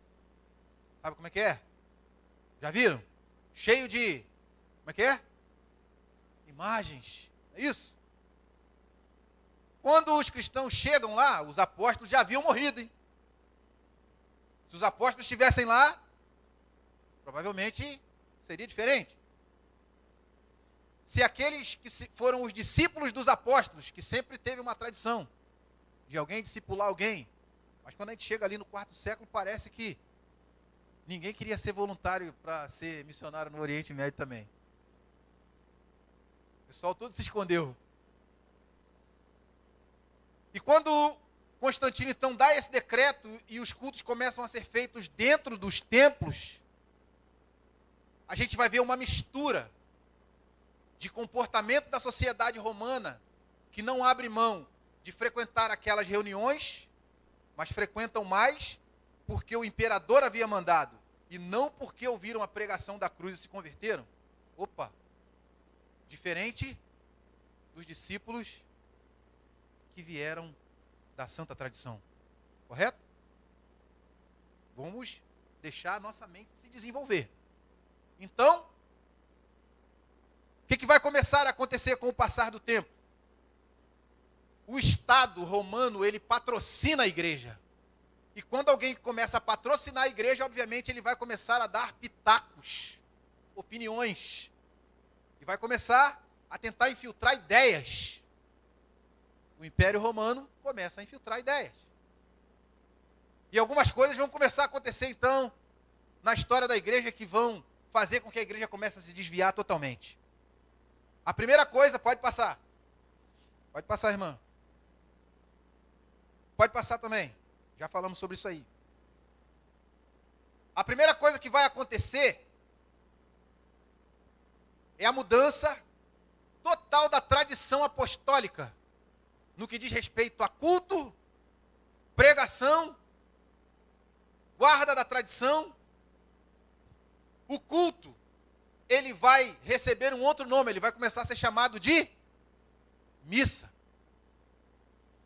Sabe como é que é? Já viram? Cheio de... Como é que é? Imagens. É isso? Quando os cristãos chegam lá, os apóstolos já haviam morrido, hein? Se os apóstolos estivessem lá, provavelmente seria diferente. Se aqueles que foram os discípulos dos apóstolos, que sempre teve uma tradição de alguém discipular alguém, mas quando a gente chega ali no 4º século, parece que ninguém queria ser voluntário para ser missionário no Oriente Médio também. O pessoal todo se escondeu. E quando Constantino então dá esse decreto e os cultos começam a ser feitos dentro dos templos, a gente vai ver uma mistura de comportamento da sociedade romana, que não abre mão de frequentar aquelas reuniões, mas frequentam mais porque o imperador havia mandado, e não porque ouviram a pregação da cruz e se converteram. Opa! Diferente dos discípulos que vieram da santa tradição. Correto? Vamos deixar a nossa mente se desenvolver. Então, o que vai começar a acontecer com o passar do tempo? O Estado romano, ele patrocina a igreja. E quando alguém começa a patrocinar a igreja, obviamente ele vai começar a dar pitacos, opiniões. E vai começar a tentar infiltrar ideias. O Império Romano começa a infiltrar ideias. E algumas coisas vão começar a acontecer, então, na história da igreja, que vão fazer com que a igreja comece a se desviar totalmente. A primeira coisa, pode passar. Pode passar, irmã. Pode passar também. Já falamos sobre isso aí. A primeira coisa que vai acontecer é a mudança total da tradição apostólica no que diz respeito a culto, pregação, guarda da tradição. O culto, ele vai receber um outro nome, ele vai começar a ser chamado de missa.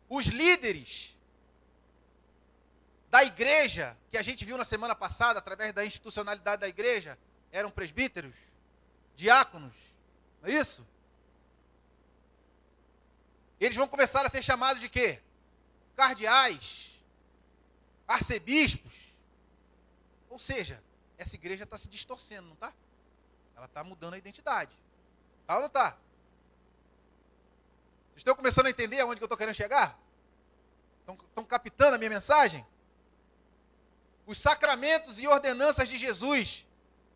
Os líderes da igreja, que a gente viu na semana passada, através da institucionalidade da igreja, eram presbíteros, diáconos, não é isso? Eles vão começar a ser chamados de quê? Cardeais, arcebispos. Ou seja, essa igreja está se distorcendo, não está? Ela está mudando a identidade. Está ou não está? Vocês estão começando a entender aonde que eu estou querendo chegar? Estão captando a minha mensagem? Os sacramentos e ordenanças de Jesus,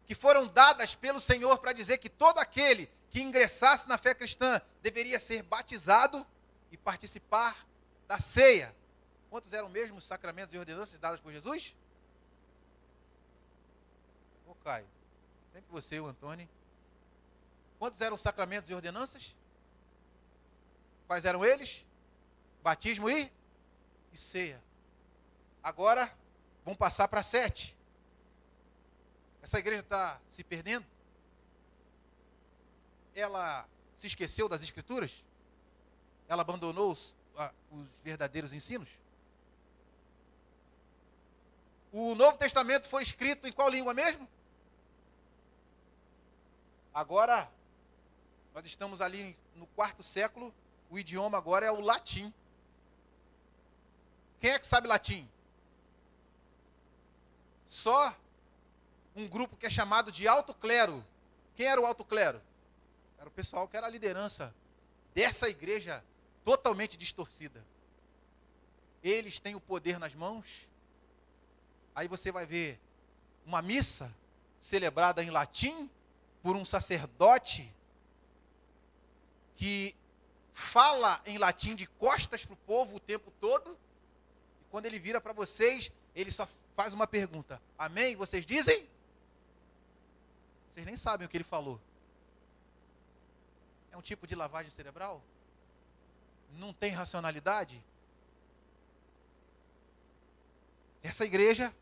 que foram dadas pelo Senhor para dizer que todo aquele que ingressasse na fé cristã deveria ser batizado e participar da ceia. Quantos eram mesmo os sacramentos e ordenanças dadas por Jesus? Ô Caio, sempre você e o Antônio. Quantos eram os sacramentos e ordenanças? Quais eram eles? Batismo e ceia. Agora, vamos passar para 7. Essa igreja está se perdendo? Ela se esqueceu das Escrituras? Ela abandonou os verdadeiros ensinos? O Novo Testamento foi escrito em qual língua mesmo? Agora, nós estamos ali no 4º século, o idioma agora é o latim. Quem é que sabe latim? Só um grupo que é chamado de alto clero. Quem era o alto clero? Era o pessoal que era a liderança dessa igreja totalmente distorcida. Eles têm o poder nas mãos. Aí você vai ver uma missa celebrada em latim por um sacerdote que fala em latim de costas para o povo o tempo todo. E quando ele vira para vocês, ele só faz uma pergunta. Amém? Vocês dizem? Vocês nem sabem o que ele falou. É um tipo de lavagem cerebral? Não tem racionalidade? Essa igreja,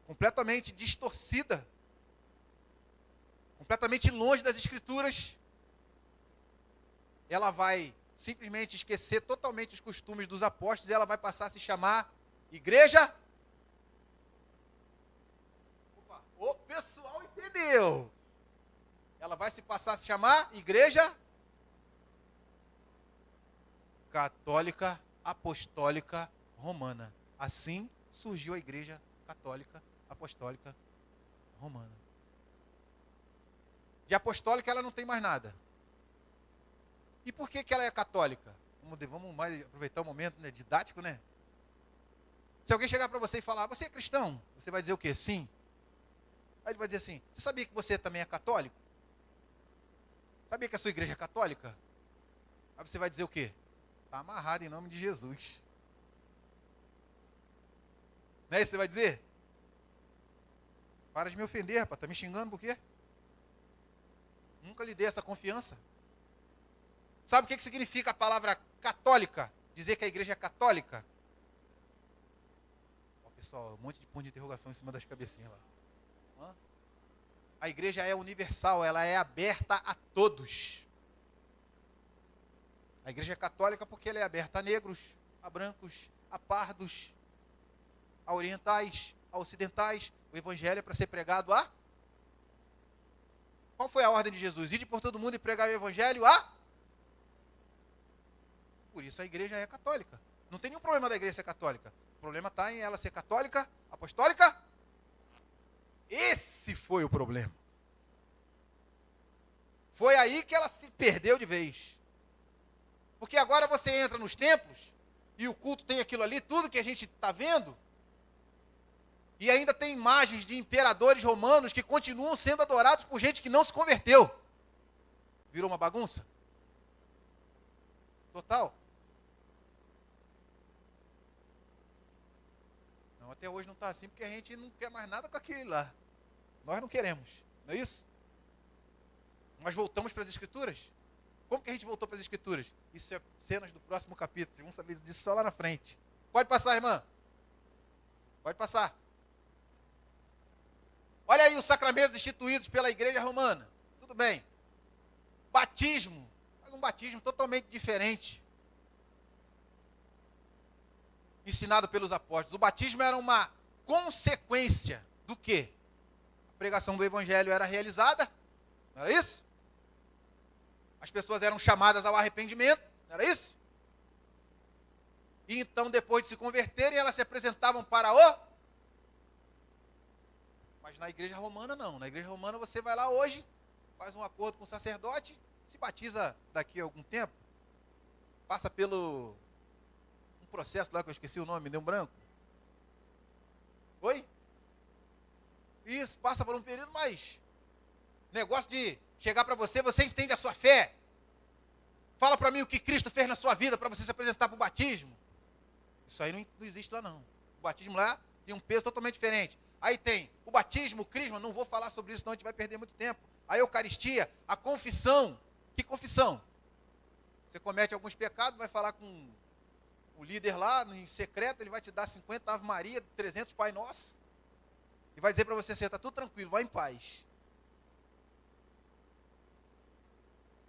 completamente distorcida, completamente longe das Escrituras, ela vai simplesmente esquecer totalmente os costumes dos apóstolos e ela vai passar a se chamar igreja. Opa, o pessoal entendeu. Ela vai se passar a se chamar igreja católica apostólica romana. Assim surgiu a igreja católica apostólica romana. De apostólica ela não tem mais nada. E por que ela é católica? Vamos mais aproveitar o momento, né, didático, né? Se alguém chegar para você e falar, você é cristão? Você vai dizer o quê? Sim. Aí ele vai dizer assim, você sabia que você também é católico? Sabia que a sua igreja é católica? Aí você vai dizer o quê? Está amarrado em nome de Jesus. Não é isso que você vai dizer? Para de me ofender, rapaz. Está me xingando por quê? Nunca lhe dei essa confiança. Sabe o que significa a palavra católica? Dizer que a igreja é católica? Ó, pessoal, um monte de ponto de interrogação em cima das cabecinhas lá. Hã? A igreja é universal, ela é aberta a todos. A igreja é católica porque ela é aberta a negros, a brancos, a pardos, a orientais, a ocidentais. O evangelho é para ser pregado a... Qual foi a ordem de Jesus? Ide por todo mundo e pregar o evangelho a... Por isso a igreja é católica. Não tem nenhum problema da igreja ser católica. O problema está em ela ser católica, apostólica. Esse foi o problema. Foi aí que ela se perdeu de vez. Porque agora você entra nos templos e o culto tem aquilo ali, tudo que a gente está vendo. E ainda tem imagens de imperadores romanos que continuam sendo adorados por gente que não se converteu. Virou uma bagunça? Total. Não, até hoje não está assim, porque a gente não quer mais nada com aquele lá. Nós não queremos, não é isso? Nós voltamos para as Escrituras. Como que a gente voltou para as Escrituras? Isso é cenas do próximo capítulo. Vocês vão saber disso só lá na frente. Pode passar, irmã. Pode passar. Olha aí os sacramentos instituídos pela igreja romana. Tudo bem. Batismo. Mas um batismo totalmente diferente. ensinado pelos apóstolos. O batismo era uma consequência do quê? A pregação do evangelho era realizada, não era isso? As pessoas eram chamadas ao arrependimento, não era isso? E então, depois de se converterem, elas se apresentavam para o... Mas na igreja romana, não. Na igreja romana, você vai lá hoje, faz um acordo com o sacerdote, se batiza daqui a algum tempo, passa pelo... um processo lá que eu esqueci o nome, me deu um branco. Oi? Isso, passa por um período, mas... negócio de chegar para você, você entende a sua fé. Fala para mim o que Cristo fez na sua vida para você se apresentar para o batismo. Isso aí não existe lá não. O batismo lá tem um peso totalmente diferente. Aí tem o batismo, o crisma, não vou falar sobre isso, senão a gente vai perder muito tempo. A Eucaristia, a confissão. Que confissão? Você comete alguns pecados, vai falar com o líder lá, em secreto, ele vai te dar 50 Ave Maria, 300 Pai Nosso. E vai dizer para você, está tudo tranquilo, vai em paz.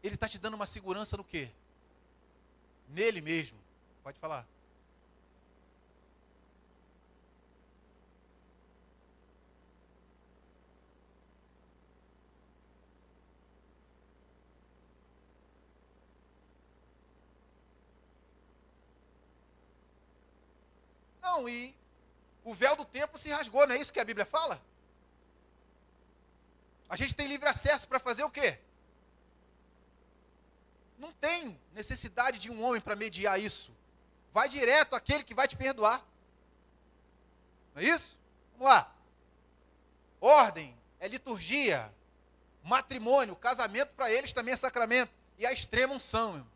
Ele está te dando uma segurança no quê? Nele mesmo. Pode falar. Não, e o véu do templo se rasgou, não é isso que a Bíblia fala? A gente tem livre acesso para fazer o quê? Não tem necessidade de um homem para mediar isso. Vai direto àquele que vai te perdoar. Não é isso? Vamos lá. Ordem é liturgia. Matrimônio, casamento para eles também é sacramento. E a extrema unção. Irmão.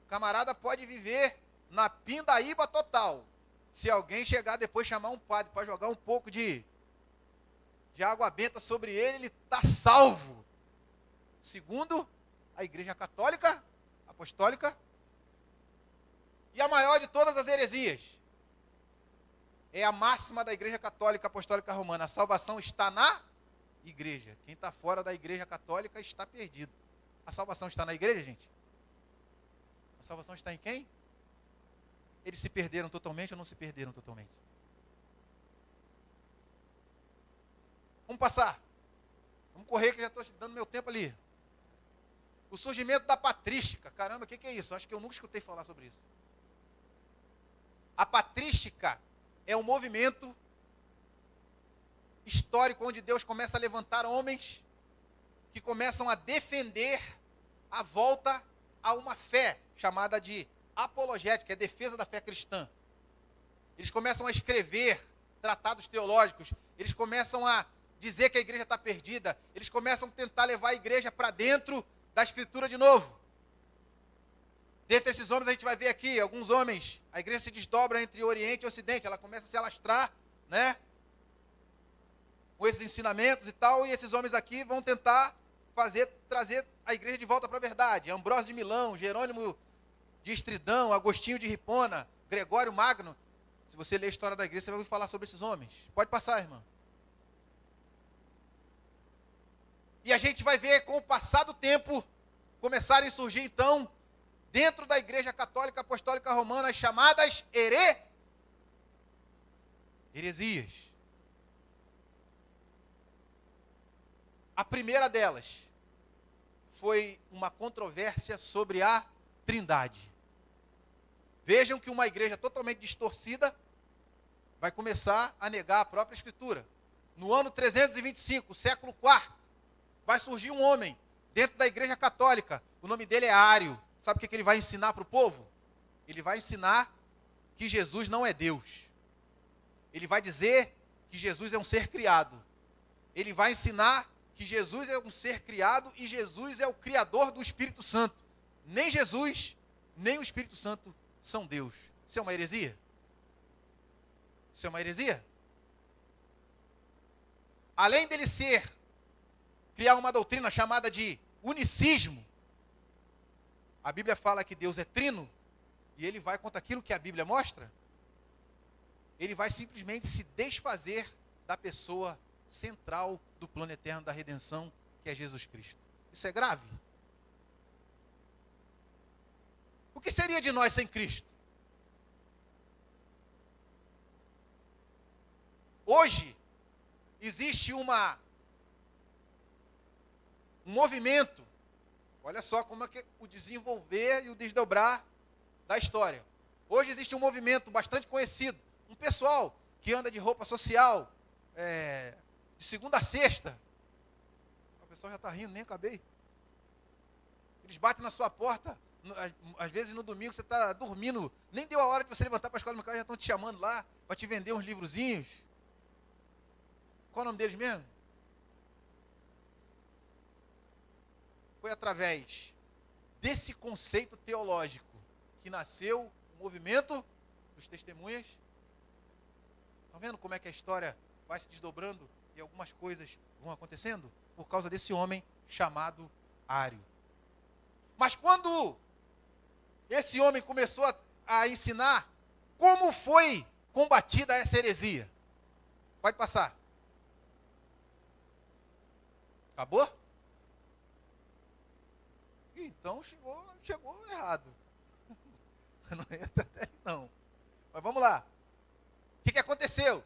O camarada pode viver na pindaíba total. Se alguém chegar depois chamar um padre para jogar um pouco de água benta sobre ele, ele está salvo. Segundo a Igreja Católica, Apostólica, e a maior de todas as heresias. É a máxima da Igreja Católica Apostólica Romana. A salvação está na igreja. Quem está fora da Igreja Católica está perdido. A salvação está na igreja, gente? A salvação está em quem? Eles se perderam totalmente ou não se perderam totalmente? Vamos passar. Vamos correr que já estou dando meu tempo ali. O surgimento da patrística. Caramba, o que é isso? Acho que eu nunca escutei falar sobre isso. A patrística é um movimento histórico onde Deus começa a levantar homens que começam a defender a volta a uma fé chamada de apologética, é defesa da fé cristã. Eles começam a escrever tratados teológicos, eles começam a dizer que a igreja está perdida, eles começam a tentar levar a igreja para dentro da escritura de novo. Dentre esses homens a gente vai ver aqui, alguns homens, a igreja se desdobra entre Oriente e Ocidente, ela começa a se alastrar, né? Com esses ensinamentos e tal, e esses homens aqui vão tentar trazer a igreja de volta para a verdade. Ambrósio de Milão, Jerônimo de Estridão, Agostinho de Hipona, Gregório Magno. Se você ler a história da igreja, você vai ouvir falar sobre esses homens. Pode passar, irmão. E a gente vai ver, com o passar do tempo, começarem a surgir, então, dentro da Igreja Católica Apostólica Romana, as chamadas heresias. A primeira delas foi uma controvérsia sobre a Trindade. Vejam que uma igreja totalmente distorcida vai começar a negar a própria Escritura. No ano 325, século IV, vai surgir um homem dentro da Igreja Católica. O nome dele é Ário. Sabe o que ele vai ensinar para o povo? Ele vai ensinar que Jesus não é Deus. Ele vai dizer que Jesus é um ser criado. Ele vai ensinar que Jesus é um ser criado e Jesus é o criador do Espírito Santo. Nem Jesus, nem o Espírito Santo são Deus. Isso é uma heresia? Isso é uma heresia? Além dele criar uma doutrina chamada de unicismo, a Bíblia fala que Deus é trino, e ele vai contra aquilo que a Bíblia mostra, ele vai simplesmente se desfazer da pessoa central do plano eterno da redenção, que é Jesus Cristo. Isso é grave. O que seria de nós sem Cristo? Hoje, existe um movimento, olha só como é que o desenvolver e o desdobrar da história. Hoje existe um movimento bastante conhecido, um pessoal que anda de roupa social, de segunda a sexta. O pessoal já está rindo, nem acabei. Eles batem na sua porta, às vezes no domingo você está dormindo, nem deu a hora de você levantar para a escola dominical, já estão te chamando lá para te vender uns livrozinhos. Qual é o nome deles mesmo? Foi através desse conceito teológico que nasceu o movimento dos testemunhas. Estão vendo como é que a história vai se desdobrando e algumas coisas vão acontecendo? Por causa desse homem chamado Ário. Mas quando esse homem começou a ensinar, como foi combatida essa heresia? Pode passar. Acabou? Então chegou errado. Não entra até aí, não. Mas vamos lá. O que aconteceu?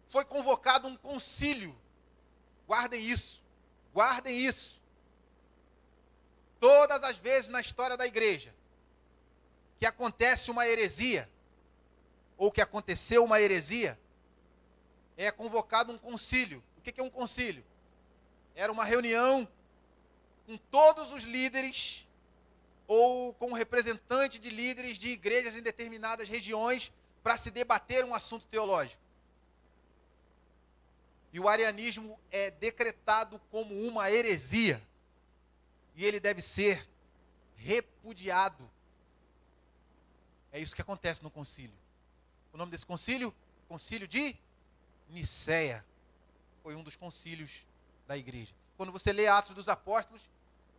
Foi convocado um concílio. Guardem isso. Guardem isso. Todas as vezes na história da igreja que acontece uma heresia, ou que aconteceu uma heresia, é convocado um concílio. O que é um concílio? Era uma reunião com todos os líderes, ou com um representante de líderes de igrejas em determinadas regiões, para se debater um assunto teológico. E o arianismo é decretado como uma heresia. E ele deve ser repudiado. É isso que acontece no concílio. O nome desse concílio? Concílio de Nicéia. Foi um dos concílios da igreja. Quando você lê Atos dos Apóstolos,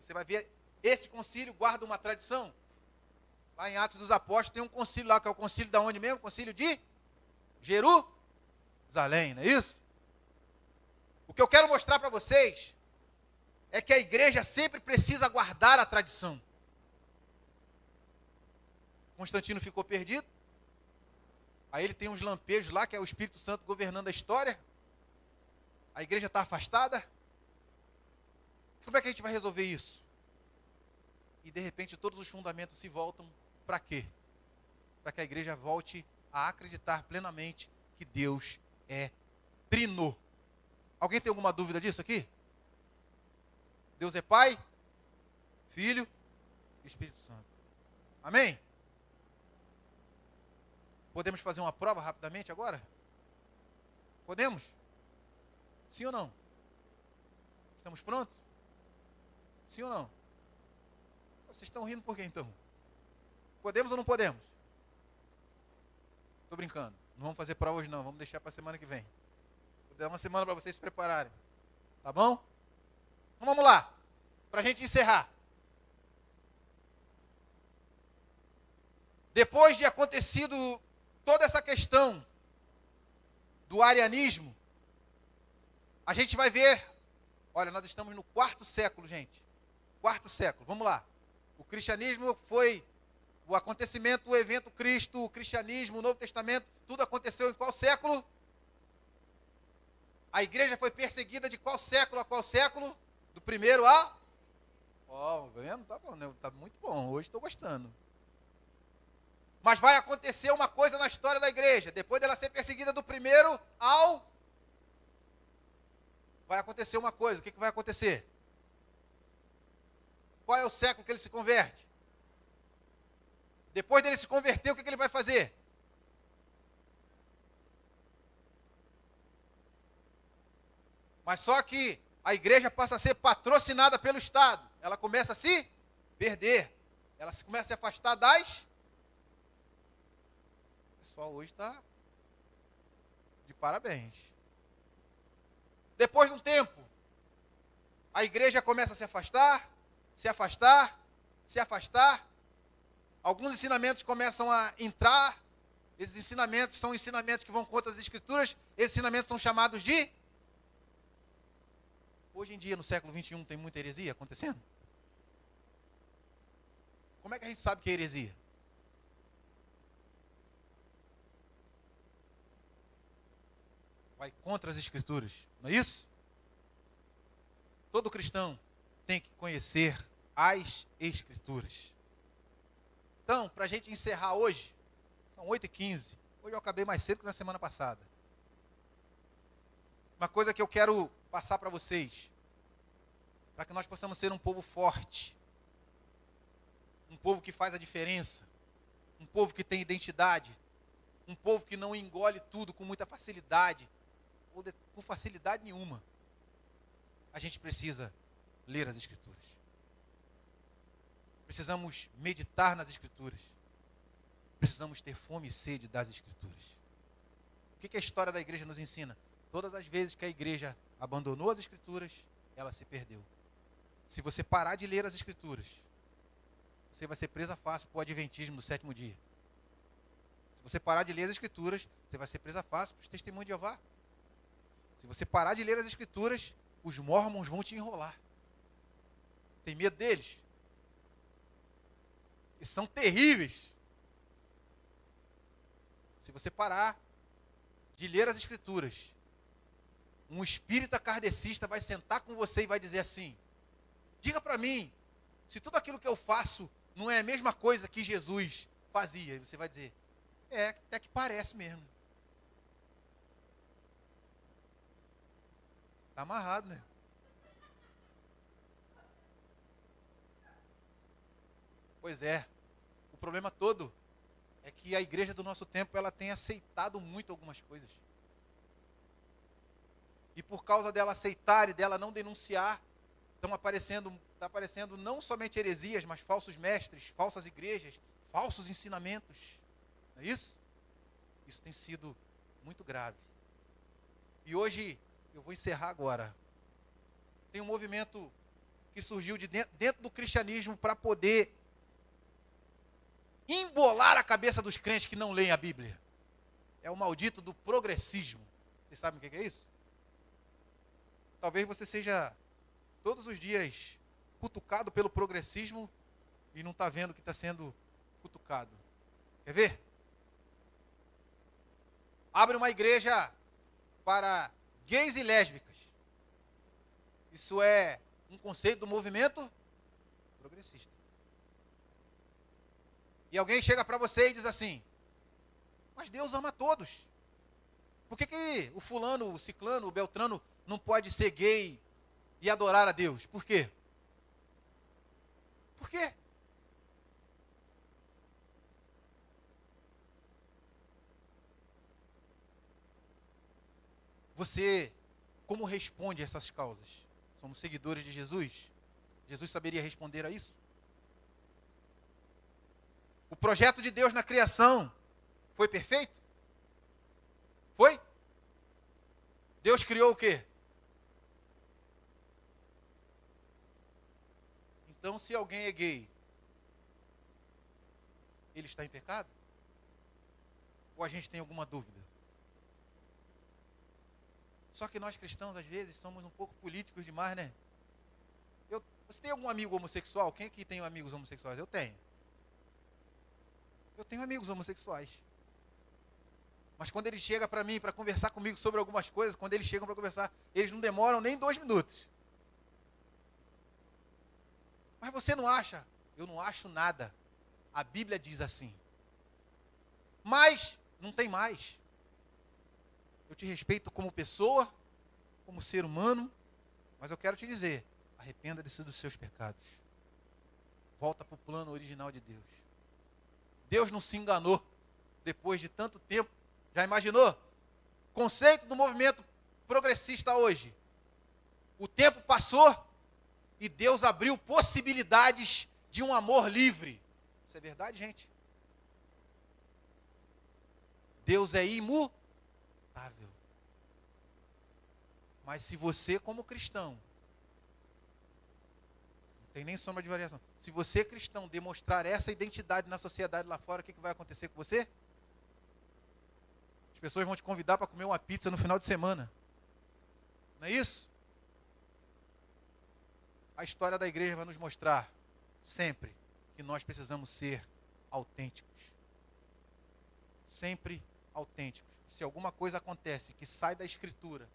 você vai ver, esse concílio guarda uma tradição. Lá em Atos dos Apóstolos tem um concílio lá, que é o concílio da onde mesmo? Concílio de Jerusalém, não é isso? O que eu quero mostrar para vocês é que a igreja sempre precisa guardar a tradição. Constantino ficou perdido. Aí ele tem uns lampejos lá, que é o Espírito Santo governando a história. A igreja está afastada. Como é que a gente vai resolver isso? E de repente todos os fundamentos se voltam para quê? Para que a igreja volte a acreditar plenamente que Deus é trino. Alguém tem alguma dúvida disso aqui? Deus é Pai, Filho e Espírito Santo. Amém? Podemos fazer uma prova rapidamente agora? Podemos? Sim ou não? Estamos prontos? Sim ou não? Vocês estão rindo por quê então? Podemos ou não podemos? Estou brincando. Não vamos fazer prova hoje não, vamos deixar para a semana que vem. Vou dar uma semana para vocês se prepararem. Tá bom? Então vamos lá, para a gente encerrar. Depois de acontecido toda essa questão do arianismo, a gente vai ver, olha, nós estamos no 4º século, gente. 4º século, vamos lá. O cristianismo foi o acontecimento, o evento Cristo, o cristianismo, o Novo Testamento, tudo aconteceu em qual século? A igreja foi perseguida de qual século a qual século? Do primeiro a... Ó, vendo? Tá bom, né? Tá muito bom, hoje estou gostando. Mas vai acontecer uma coisa na história da igreja, depois dela ser perseguida do primeiro ao... Vai acontecer uma coisa, o que vai acontecer? Qual é o século que ele se converte? Depois dele se converter, o que ele vai fazer? Mas só que a igreja passa a ser patrocinada pelo Estado. Ela começa a se perder. Ela começa a se afastar das... O pessoal hoje está de parabéns. Depois de um tempo, a igreja começa a se afastar, se afastar, se afastar. Alguns ensinamentos começam a entrar. Esses ensinamentos são ensinamentos que vão contra as Escrituras. Esses ensinamentos são chamados de... Hoje em dia, no século XXI, tem muita heresia acontecendo? Como é que a gente sabe que é heresia? vai contra as Escrituras, não é isso? Todo cristão tem que conhecer as Escrituras. Então, para a gente encerrar hoje, são 8h15, hoje eu acabei mais cedo que na semana passada. Uma coisa que eu quero passar para vocês, para que nós possamos ser um povo forte, um povo que faz a diferença, um povo que tem identidade, um povo que não engole tudo com muita facilidade, ou com facilidade nenhuma. A gente precisa ler as Escrituras. Precisamos meditar nas Escrituras. Precisamos ter fome e sede das Escrituras. O que a história da igreja nos ensina? Todas as vezes que a igreja abandonou as Escrituras, ela se perdeu. Se você parar de ler as Escrituras, você vai ser presa fácil para o adventismo do sétimo dia. Se você parar de ler as Escrituras, você vai ser presa fácil para os testemunhos de Jeová. Se você parar de ler as Escrituras, os mormons vão te enrolar. Tem medo deles? Eles são terríveis. Se você parar de ler as Escrituras, um espírita kardecista vai sentar com você e vai dizer assim: diga para mim, se tudo aquilo que eu faço não é a mesma coisa que Jesus fazia. E você vai dizer: até que parece mesmo. Está amarrado, né? Pois é. O problema todo é que a igreja do nosso tempo, ela tem aceitado muito algumas coisas. E por causa dela aceitar e dela não denunciar, está aparecendo não somente heresias, mas falsos mestres, falsas igrejas, falsos ensinamentos. Não é isso? Isso tem sido muito grave. E hoje, eu vou encerrar agora. Tem um movimento que surgiu dentro do cristianismo para poder embolar a cabeça dos crentes que não leem a Bíblia. É o maldito do progressismo. Vocês sabem o que é isso? Talvez você seja todos os dias cutucado pelo progressismo e não está vendo que está sendo cutucado. Quer ver? Abre uma igreja para gays e lésbicas. Isso é um conceito do movimento progressista. E alguém chega para você e diz assim: mas Deus ama todos. Por que o fulano, o ciclano, o beltrano não pode ser gay e adorar a Deus? Por quê? Por quê? Você, como responde a essas causas? Somos seguidores de Jesus? Jesus saberia responder a isso? O projeto de Deus na criação foi perfeito? Foi? Deus criou o quê? Então, se alguém é gay, ele está em pecado? Ou a gente tem alguma dúvida? Só que nós cristãos, às vezes, somos um pouco políticos demais, né? Você tem algum amigo homossexual? Quem aqui tem amigos homossexuais? Eu tenho. Eu tenho amigos homossexuais. Mas quando ele chega para mim, para conversar comigo sobre algumas coisas, quando eles chegam para conversar, eles não demoram nem 2 minutos. Mas você não acha? Eu não acho nada. A Bíblia diz assim. Mas, não tem mais. Eu te respeito como pessoa, como ser humano, mas eu quero te dizer, arrependa-se dos seus pecados. Volta para o plano original de Deus. Deus não se enganou depois de tanto tempo. Já imaginou? Conceito do movimento progressista hoje. O tempo passou e Deus abriu possibilidades de um amor livre. Isso é verdade, gente? Deus é imutável. Mas se você, como cristão, não tem nem sombra de variação, se você, cristão, demonstrar essa identidade na sociedade lá fora, o que vai acontecer com você? As pessoas vão te convidar para comer uma pizza no final de semana. Não é isso? A história da igreja vai nos mostrar sempre que nós precisamos ser autênticos. Sempre autênticos. Se alguma coisa acontece que sai da Escritura,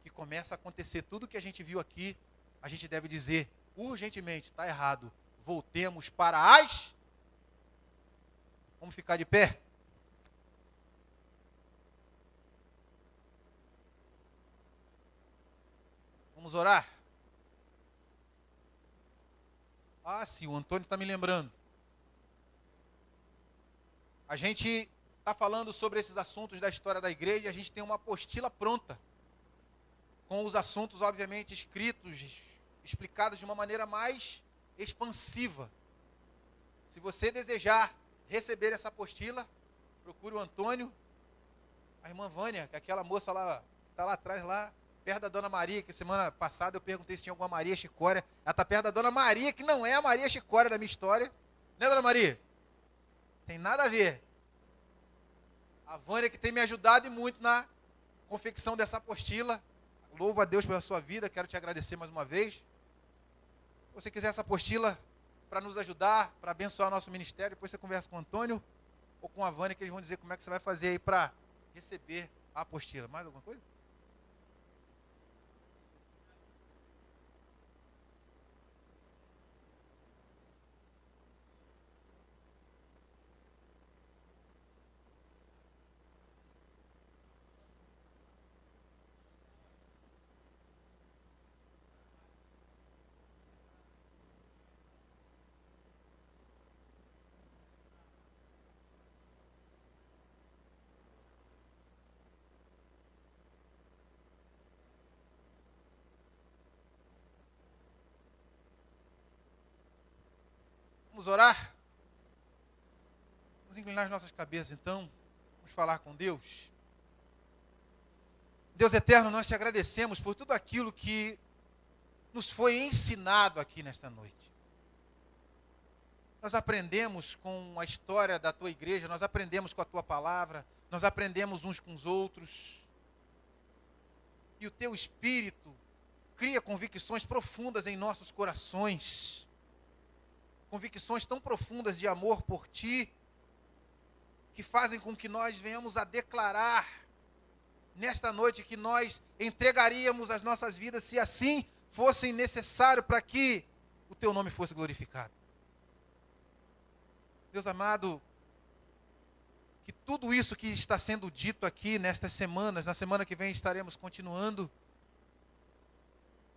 que começa a acontecer tudo que a gente viu aqui, a gente deve dizer urgentemente, está errado, voltemos para as... Vamos ficar de pé? Vamos orar? Ah, sim, o Antônio está me lembrando. A gente está falando sobre esses assuntos da história da igreja, a gente tem uma apostila pronta, com os assuntos, obviamente, escritos, explicados de uma maneira mais expansiva. Se você desejar receber essa apostila, procure o Antônio, a irmã Vânia, que é aquela moça lá, está lá atrás, lá, perto da Dona Maria, que semana passada eu perguntei se tinha alguma Maria Chicória. Ela está perto da Dona Maria, que não é a Maria Chicória da minha história. Né, Dona Maria? Tem nada a ver. A Vânia que tem me ajudado e muito na confecção dessa apostila. Louvo a Deus pela sua vida, quero te agradecer mais uma vez. Se você quiser essa apostila para nos ajudar, para abençoar o nosso ministério, depois você conversa com o Antônio ou com a Vânia, que eles vão dizer como é que você vai fazer aí para receber a apostila. Mais alguma coisa? Vamos orar? Vamos inclinar as nossas cabeças então, vamos falar com Deus. Deus eterno, nós te agradecemos por tudo aquilo que nos foi ensinado aqui nesta noite. Nós aprendemos com a história da tua igreja, nós aprendemos com a tua palavra, nós aprendemos uns com os outros. E o teu Espírito cria convicções profundas em nossos corações. Convicções tão profundas de amor por ti, que fazem com que nós venhamos a declarar nesta noite que nós entregaríamos as nossas vidas, se assim fosse necessário, para que o teu nome fosse glorificado. Deus amado, que tudo isso que está sendo dito aqui nestas semanas, na semana que vem estaremos continuando,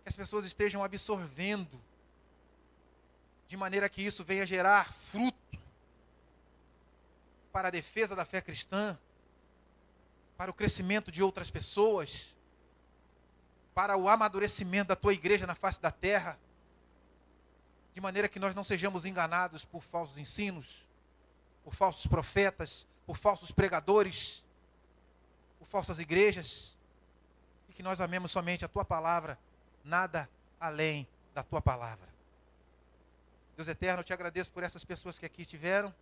que as pessoas estejam absorvendo, de maneira que isso venha gerar fruto para a defesa da fé cristã, para o crescimento de outras pessoas, para o amadurecimento da tua igreja na face da terra, de maneira que nós não sejamos enganados por falsos ensinos, por falsos profetas, por falsos pregadores, por falsas igrejas, e que nós amemos somente a tua palavra, nada além da tua palavra. Deus eterno, eu te agradeço por essas pessoas que aqui estiveram.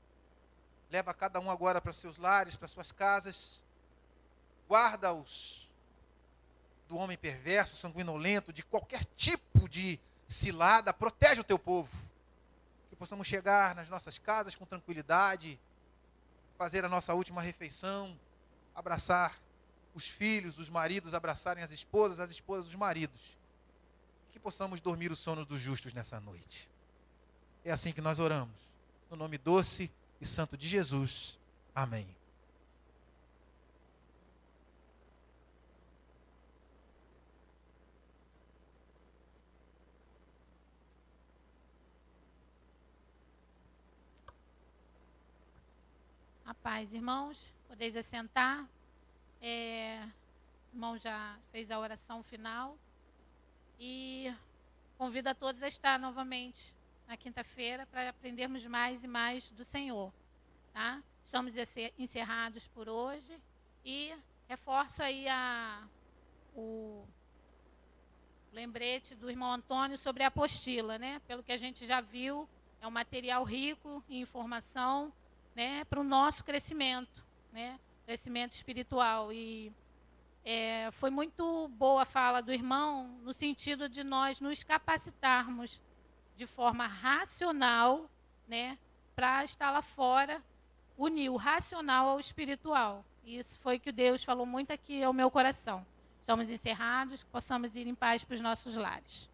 Leva cada um agora para os seus lares, para as suas casas. Guarda-os do homem perverso, sanguinolento, de qualquer tipo de cilada. Protege o teu povo. Que possamos chegar nas nossas casas com tranquilidade, fazer a nossa última refeição, abraçar os filhos, os maridos abraçarem as esposas os maridos. Que possamos dormir o sono dos justos nessa noite. É assim que nós oramos. No nome doce e santo de Jesus. Amém. A paz, irmãos, podeis assentar. O irmão já fez a oração final. E convido a todos a estar novamente na quinta-feira para aprendermos mais e mais do Senhor. Tá? Estamos encerrados por hoje e reforço aí o lembrete do irmão Antônio sobre a apostila, né? Pelo que a gente já viu, é um material rico em informação, né, para o nosso crescimento, né? Crescimento espiritual. E foi muito boa a fala do irmão no sentido de nós nos capacitarmos de forma racional, né, para estar lá fora unir o racional ao espiritual. E isso foi que Deus falou muito aqui ao meu coração. Estamos encerrados, possamos ir em paz para os nossos lares.